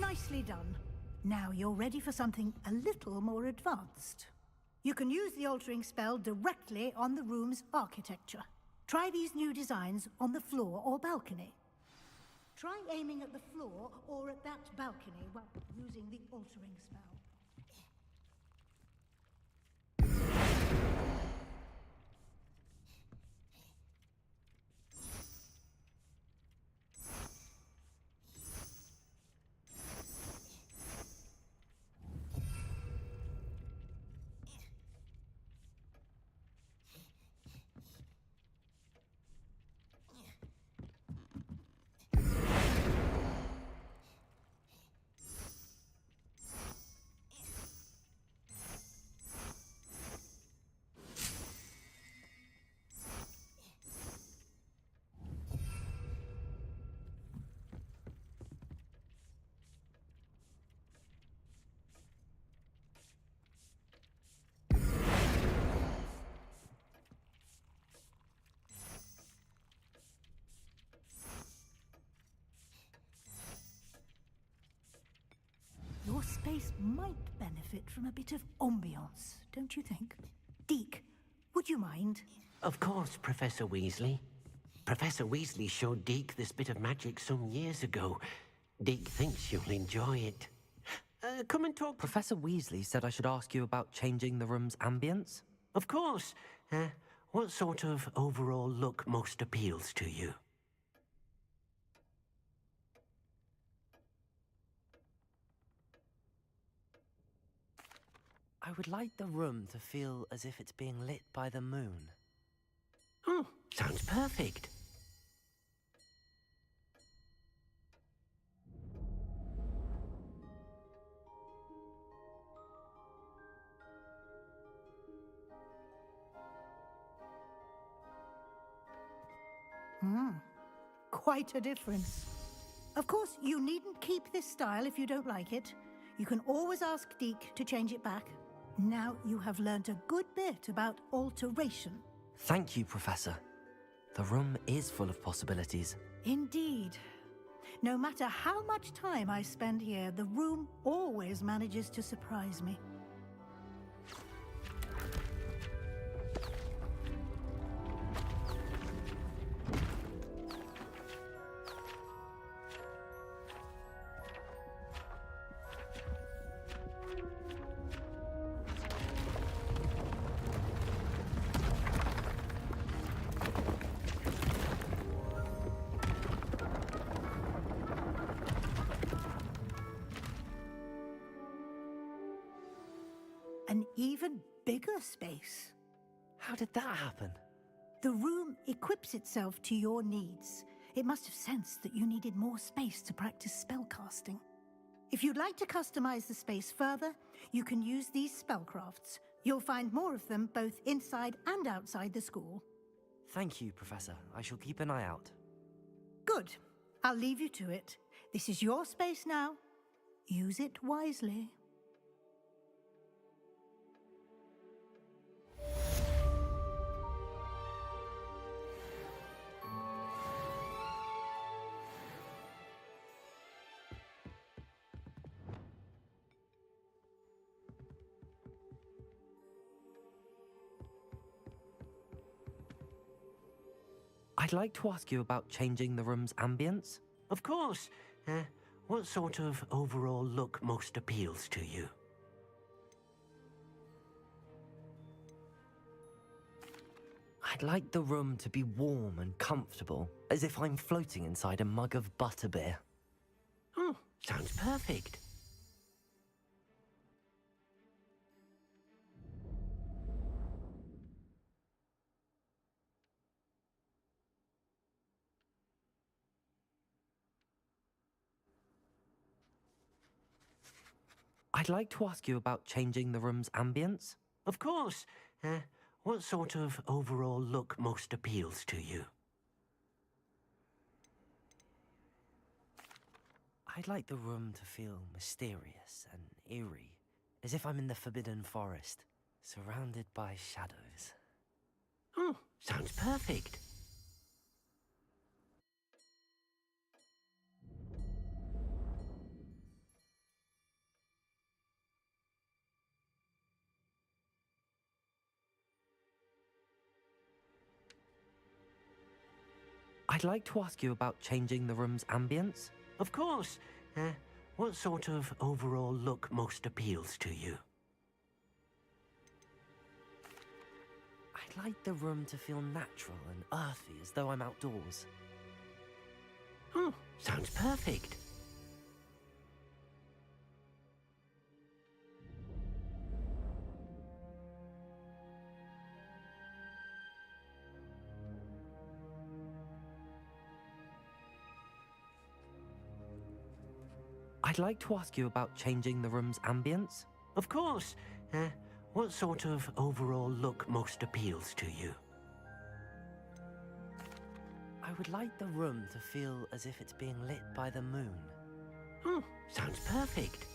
Nicely done. Now you're ready for something a little more advanced. You can use the altering spell directly on the room's architecture. Try these new designs on the floor or balcony. Try aiming at the floor or at that balcony while using the altering spell. Your space might benefit from a bit of ambiance, don't you think? Deke, would you mind? Of course, Professor Weasley. Professor Weasley showed Deke this bit of magic some years ago. Deke thinks you'll enjoy it. Come and talk. Professor Weasley said I should ask you about changing the room's ambience? Of course. What sort of overall look most appeals to you? I would like the room to feel as if it's being lit by the moon. Sounds perfect. Quite a difference. Of course, you needn't keep this style if you don't like it. You can always ask Deke to change it back. Now you have learnt a good bit about alteration. Thank you, Professor. The room is full of possibilities. Indeed. No matter how much time I spend here, the room always manages to surprise me. An even bigger space. How did that happen? The room equips itself to your needs. It must have sensed that you needed more space to practice spellcasting. If you'd like to customize the space further, you can use these spellcrafts. You'll find more of them both inside and outside the school. Thank you, Professor. I shall keep an eye out. Good. I'll leave you to it. This is your space now. Use it wisely. I'd like to ask you about changing the room's ambience. Of course. What sort of overall look most appeals to you? I'd like the room to be warm and comfortable, as if I'm floating inside a mug of butterbeer. Sounds perfect. I'd like to ask you about changing the room's ambience. Of course. What sort of overall look most appeals to you? I'd like the room to feel mysterious and eerie, as if I'm in the Forbidden Forest, surrounded by shadows. Sounds perfect. I'd like to ask you about changing the room's ambience. Of course. What sort of overall look most appeals to you? I'd like the room to feel natural and earthy, as though I'm outdoors. Sounds perfect. I'd like to ask you about changing the room's ambience. Of course. What sort of overall look most appeals to you? I would like the room to feel as if it's being lit by the moon. Sounds perfect.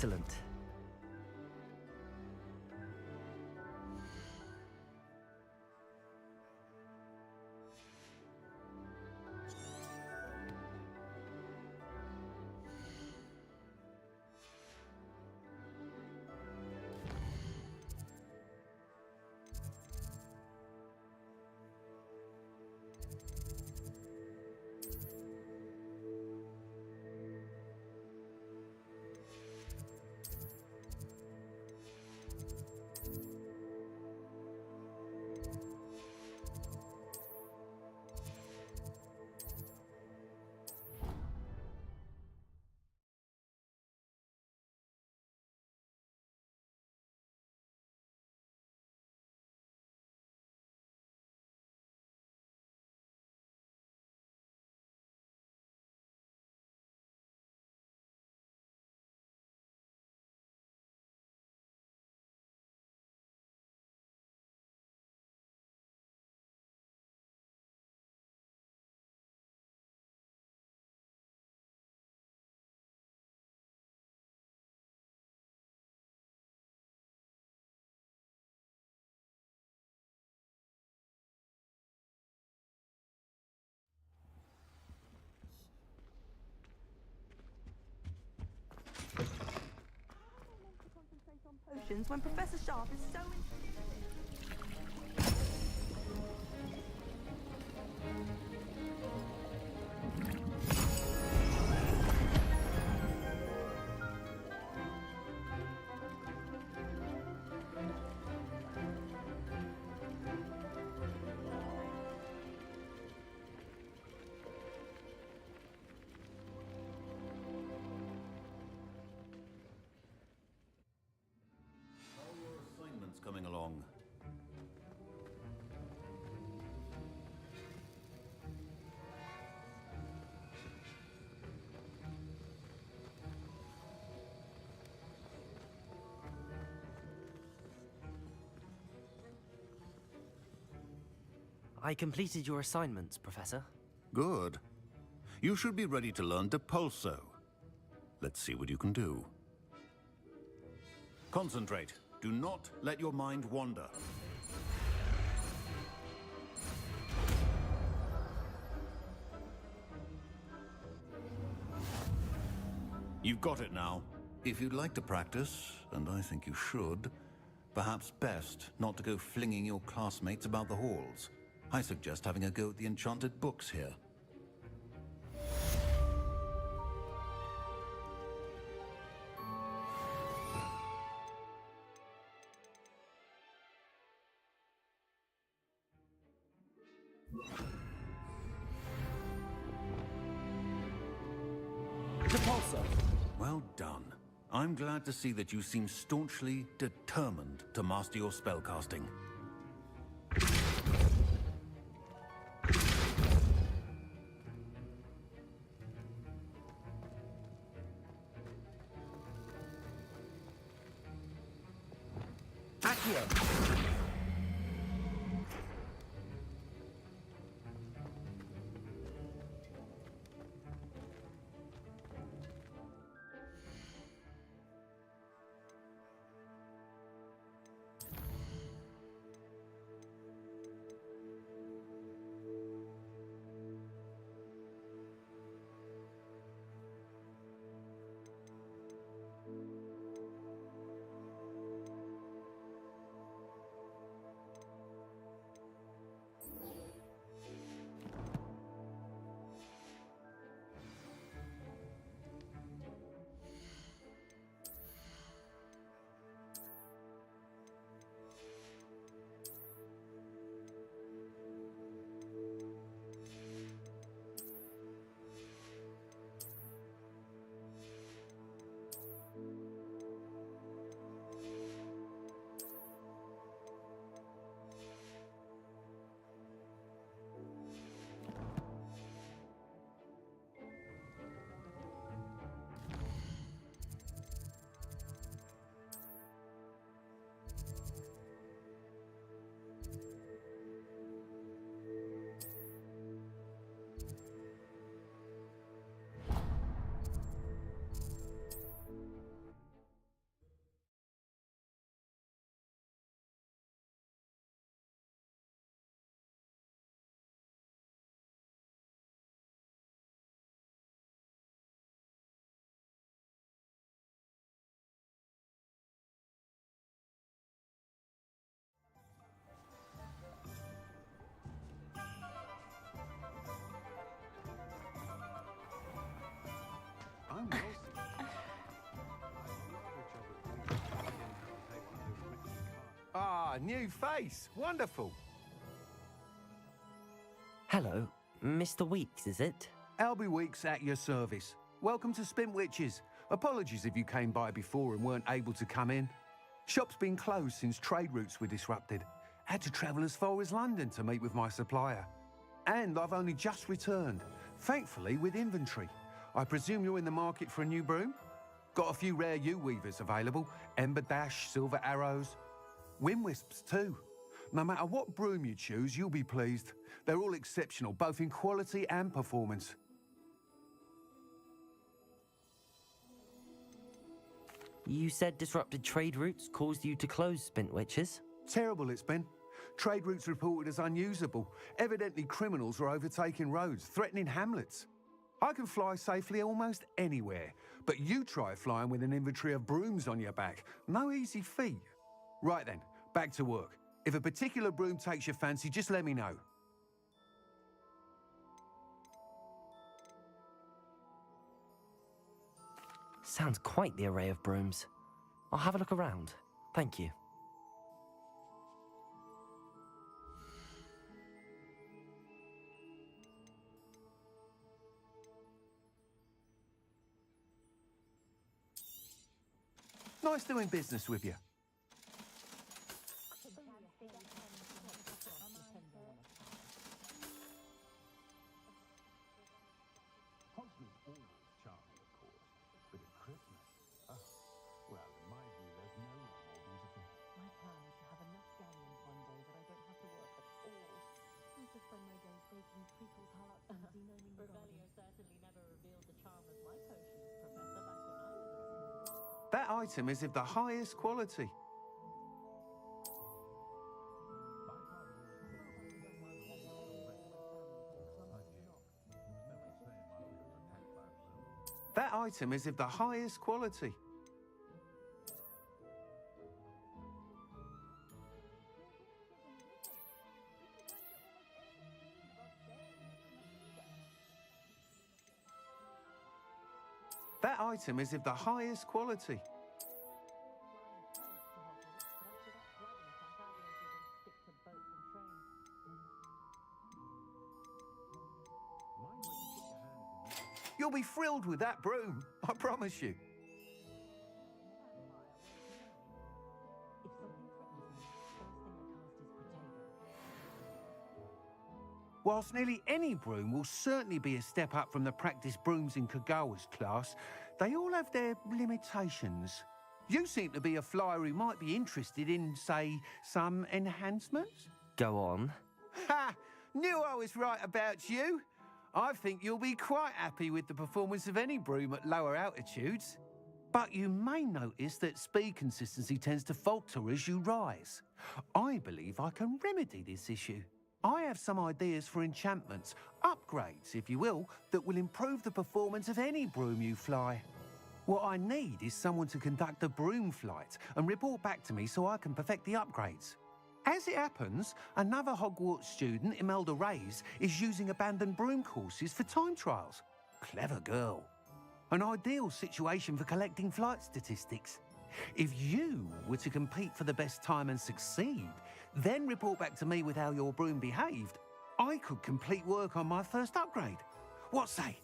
Excellent. Potions when Professor Sharp is so Assignments coming along. I completed your assignments, Professor. Good. You should be ready to learn Depulso. Let's see what you can do. Concentrate. Do not let your mind wander. You've got it now. If you'd like to practice, and I think you should, perhaps best not to go flinging your classmates about the halls. I suggest having a go at the enchanted books here. Depulso. Well done. I'm glad to see that you seem staunchly determined to master your spellcasting. Accio. Ah, new face. Wonderful. Hello, Mr. Weeks, is it? Albie Weeks at your service. Welcome to Spintwitches. Apologies if you came by before and weren't able to come in. Shop's been closed since trade routes were disrupted. Had to travel as far as London to meet with my supplier. And I've only just returned, thankfully with inventory. I presume you're in the market for a new broom? Got a few rare U-weavers available. Ember Dash, Silver Arrows. Wind Wisps too. No matter what broom you choose, you'll be pleased. They're all exceptional, both in quality and performance. You said disrupted trade routes caused you to close Spintwitches? Terrible it's been. Trade routes reported as unusable. Evidently criminals were overtaking roads, threatening hamlets. I can fly safely almost anywhere, but you try flying with an inventory of brooms on your back. No easy feat. Right then, back to work. If a particular broom takes your fancy, just let me know. Sounds quite the array of brooms. I'll have a look around. Thank you. Nice doing business with you. That item is of the highest quality. That item is of the highest quality. That item is of the highest quality. You'll be thrilled with that broom, I promise you. Whilst nearly any broom will certainly be a step up from the practice brooms in Kagawa's class, they all have their limitations. You seem to be a flyer who might be interested in, say, some enhancements? Go on. Ha! Knew I was right about you. I think you'll be quite happy with the performance of any broom at lower altitudes. But you may notice that speed consistency tends to falter as you rise. I believe I can remedy this issue. I have some ideas for enchantments, upgrades, if you will, that will improve the performance of any broom you fly. What I need is someone to conduct a broom flight and report back to me so I can perfect the upgrades. As it happens, another Hogwarts student, Imelda Reyes, is using abandoned broom courses for time trials. Clever girl. An ideal situation for collecting flight statistics. If you were to compete for the best time and succeed, then report back to me with how your broom behaved, I could complete work on my first upgrade. What say?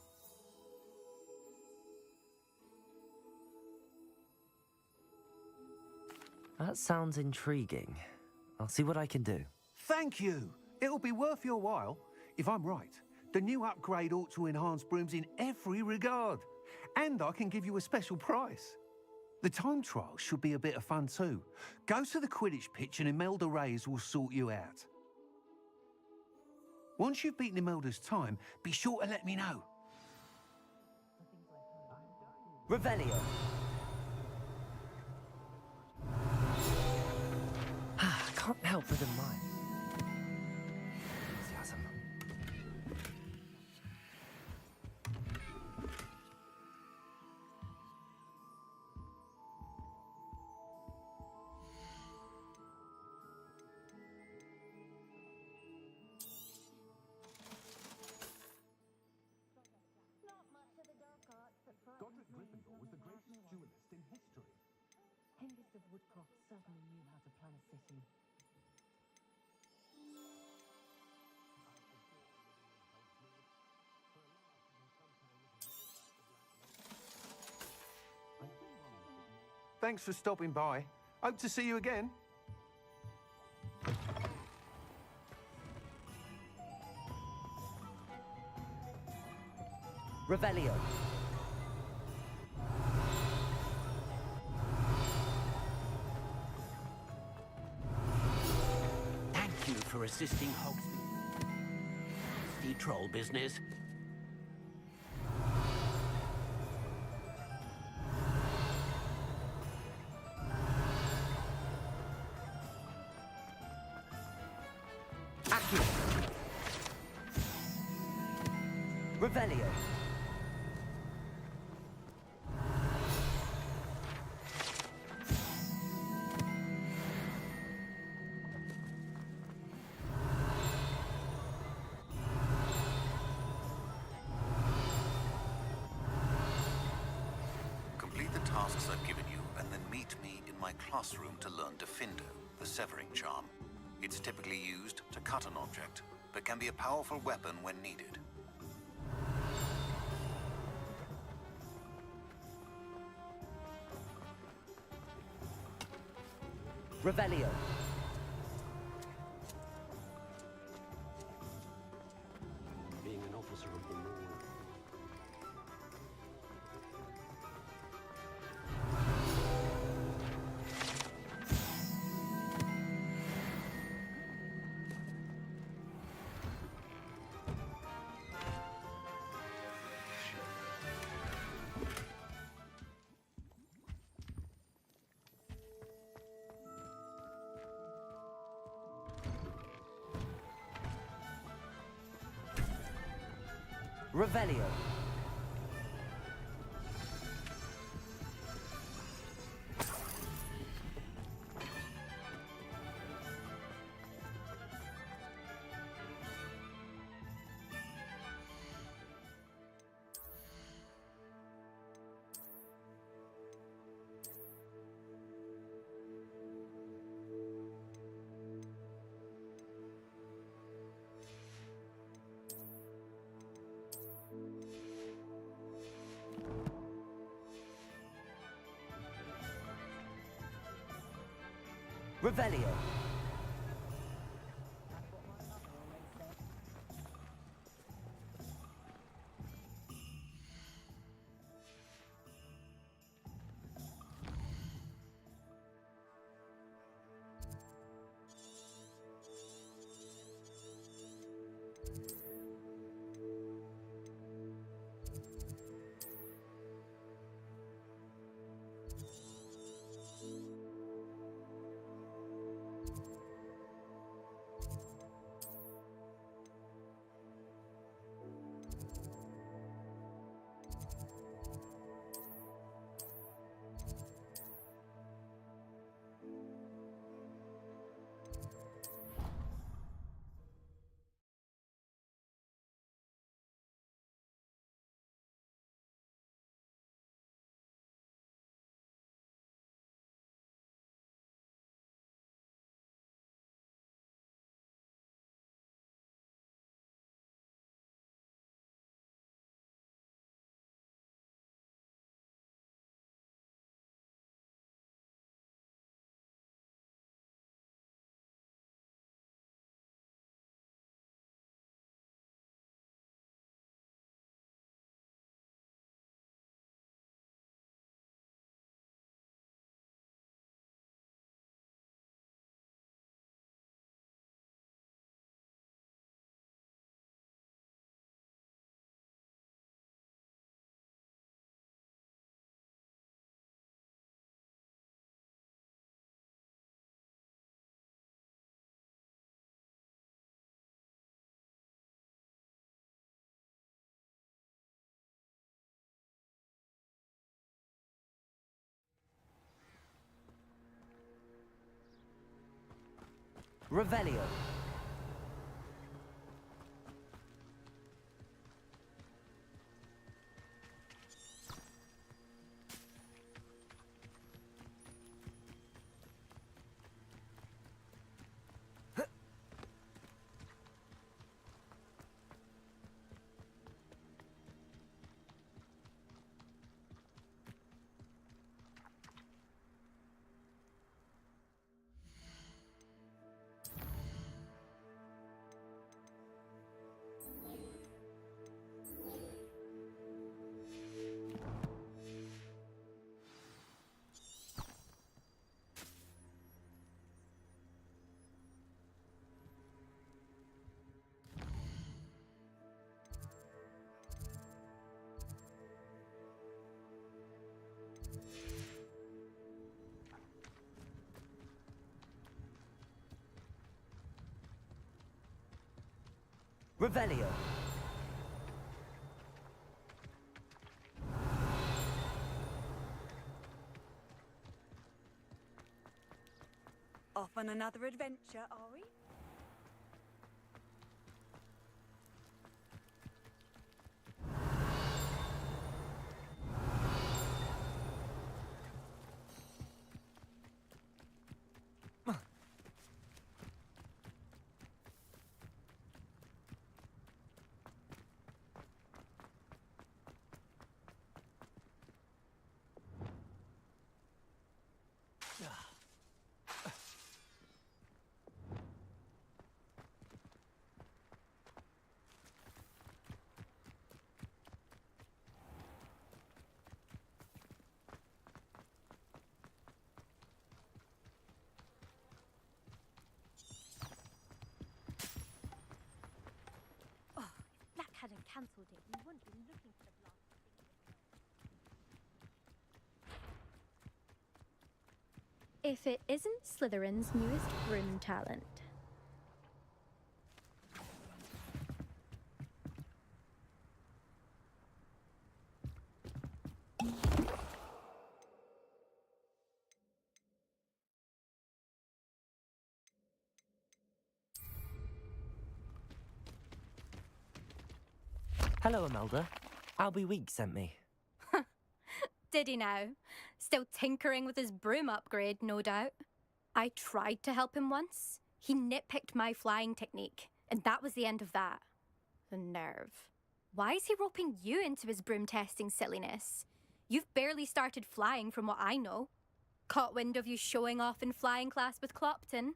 That sounds intriguing. I'll see what I can do. Thank you. It'll be worth your while. If I'm right, the new upgrade ought to enhance brooms in every regard. And I can give you a special price. The time trial should be a bit of fun too. Go to the Quidditch pitch and Imelda Reyes will sort you out. Once you've beaten Imelda's time, be sure to let me know. Revelio. Can't help but admire. Enthusiasm. Godric Gryffindor was the greatest duelist in history. Hengist of Woodcroft certainly knew how to plan a city. Thanks for stopping by. Hope to see you again. Revelio. Thank you for assisting Hogsmeade. The troll business. Accio. Revelio. Complete the tasks I've given you, and then meet me in my classroom to learn Defindo, the severing charm. It's typically used to cut an object, but can be a powerful weapon when needed. Revelio. Being an officer of the law. Revelio. Revelio. Revelio. Revelio. Off on another adventure, are we? Black hadn't cancelled it, we wouldn't be looking for the blast. If it isn't Slytherin's newest broom talent. Hello, Imelda. Albie Week sent me. Did he now? Still tinkering with his broom upgrade, no doubt. I tried to help him once. He nitpicked my flying technique, and that was the end of that. The nerve. Why is he roping you into his broom testing silliness? You've barely started flying from what I know. Caught wind of you showing off in flying class with Clopton.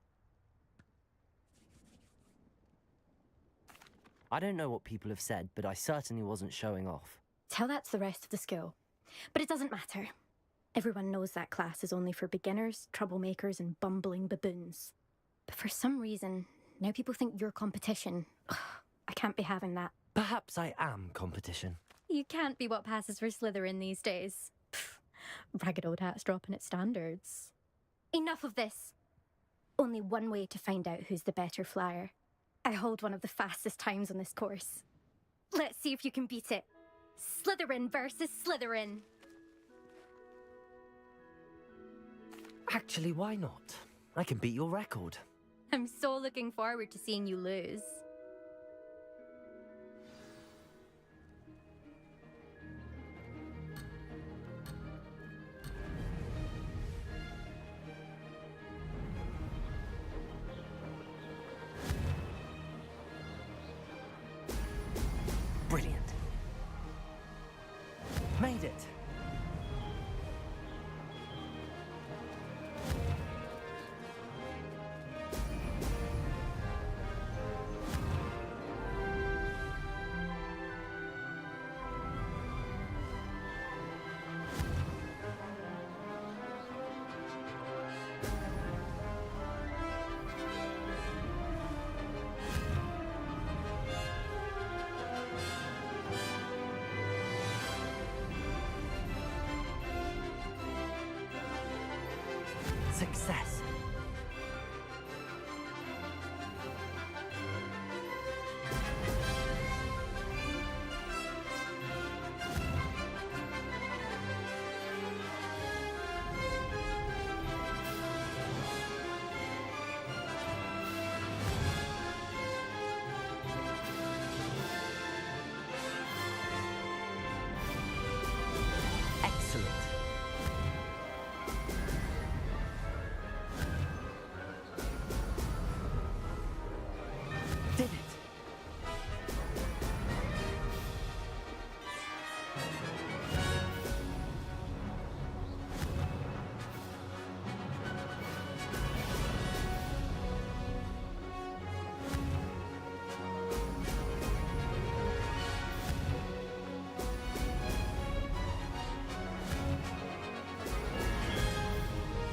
I don't know what people have said, but I certainly wasn't showing off. Tell that to the rest of the school. But it doesn't matter. Everyone knows that class is only for beginners, troublemakers, and bumbling baboons. But for some reason, now people think you're competition. Ugh, I can't be having that. Perhaps I am competition. You can't be what passes for Slytherin these days. Pfft, ragged old hat's dropping its standards. Enough of this. Only one way to find out who's the better flyer. I hold one of the fastest times on this course. Let's see if you can beat it. Slytherin versus Slytherin. Actually, why not? I can beat your record. I'm so looking forward to seeing you lose. Brilliant. Made it. Success.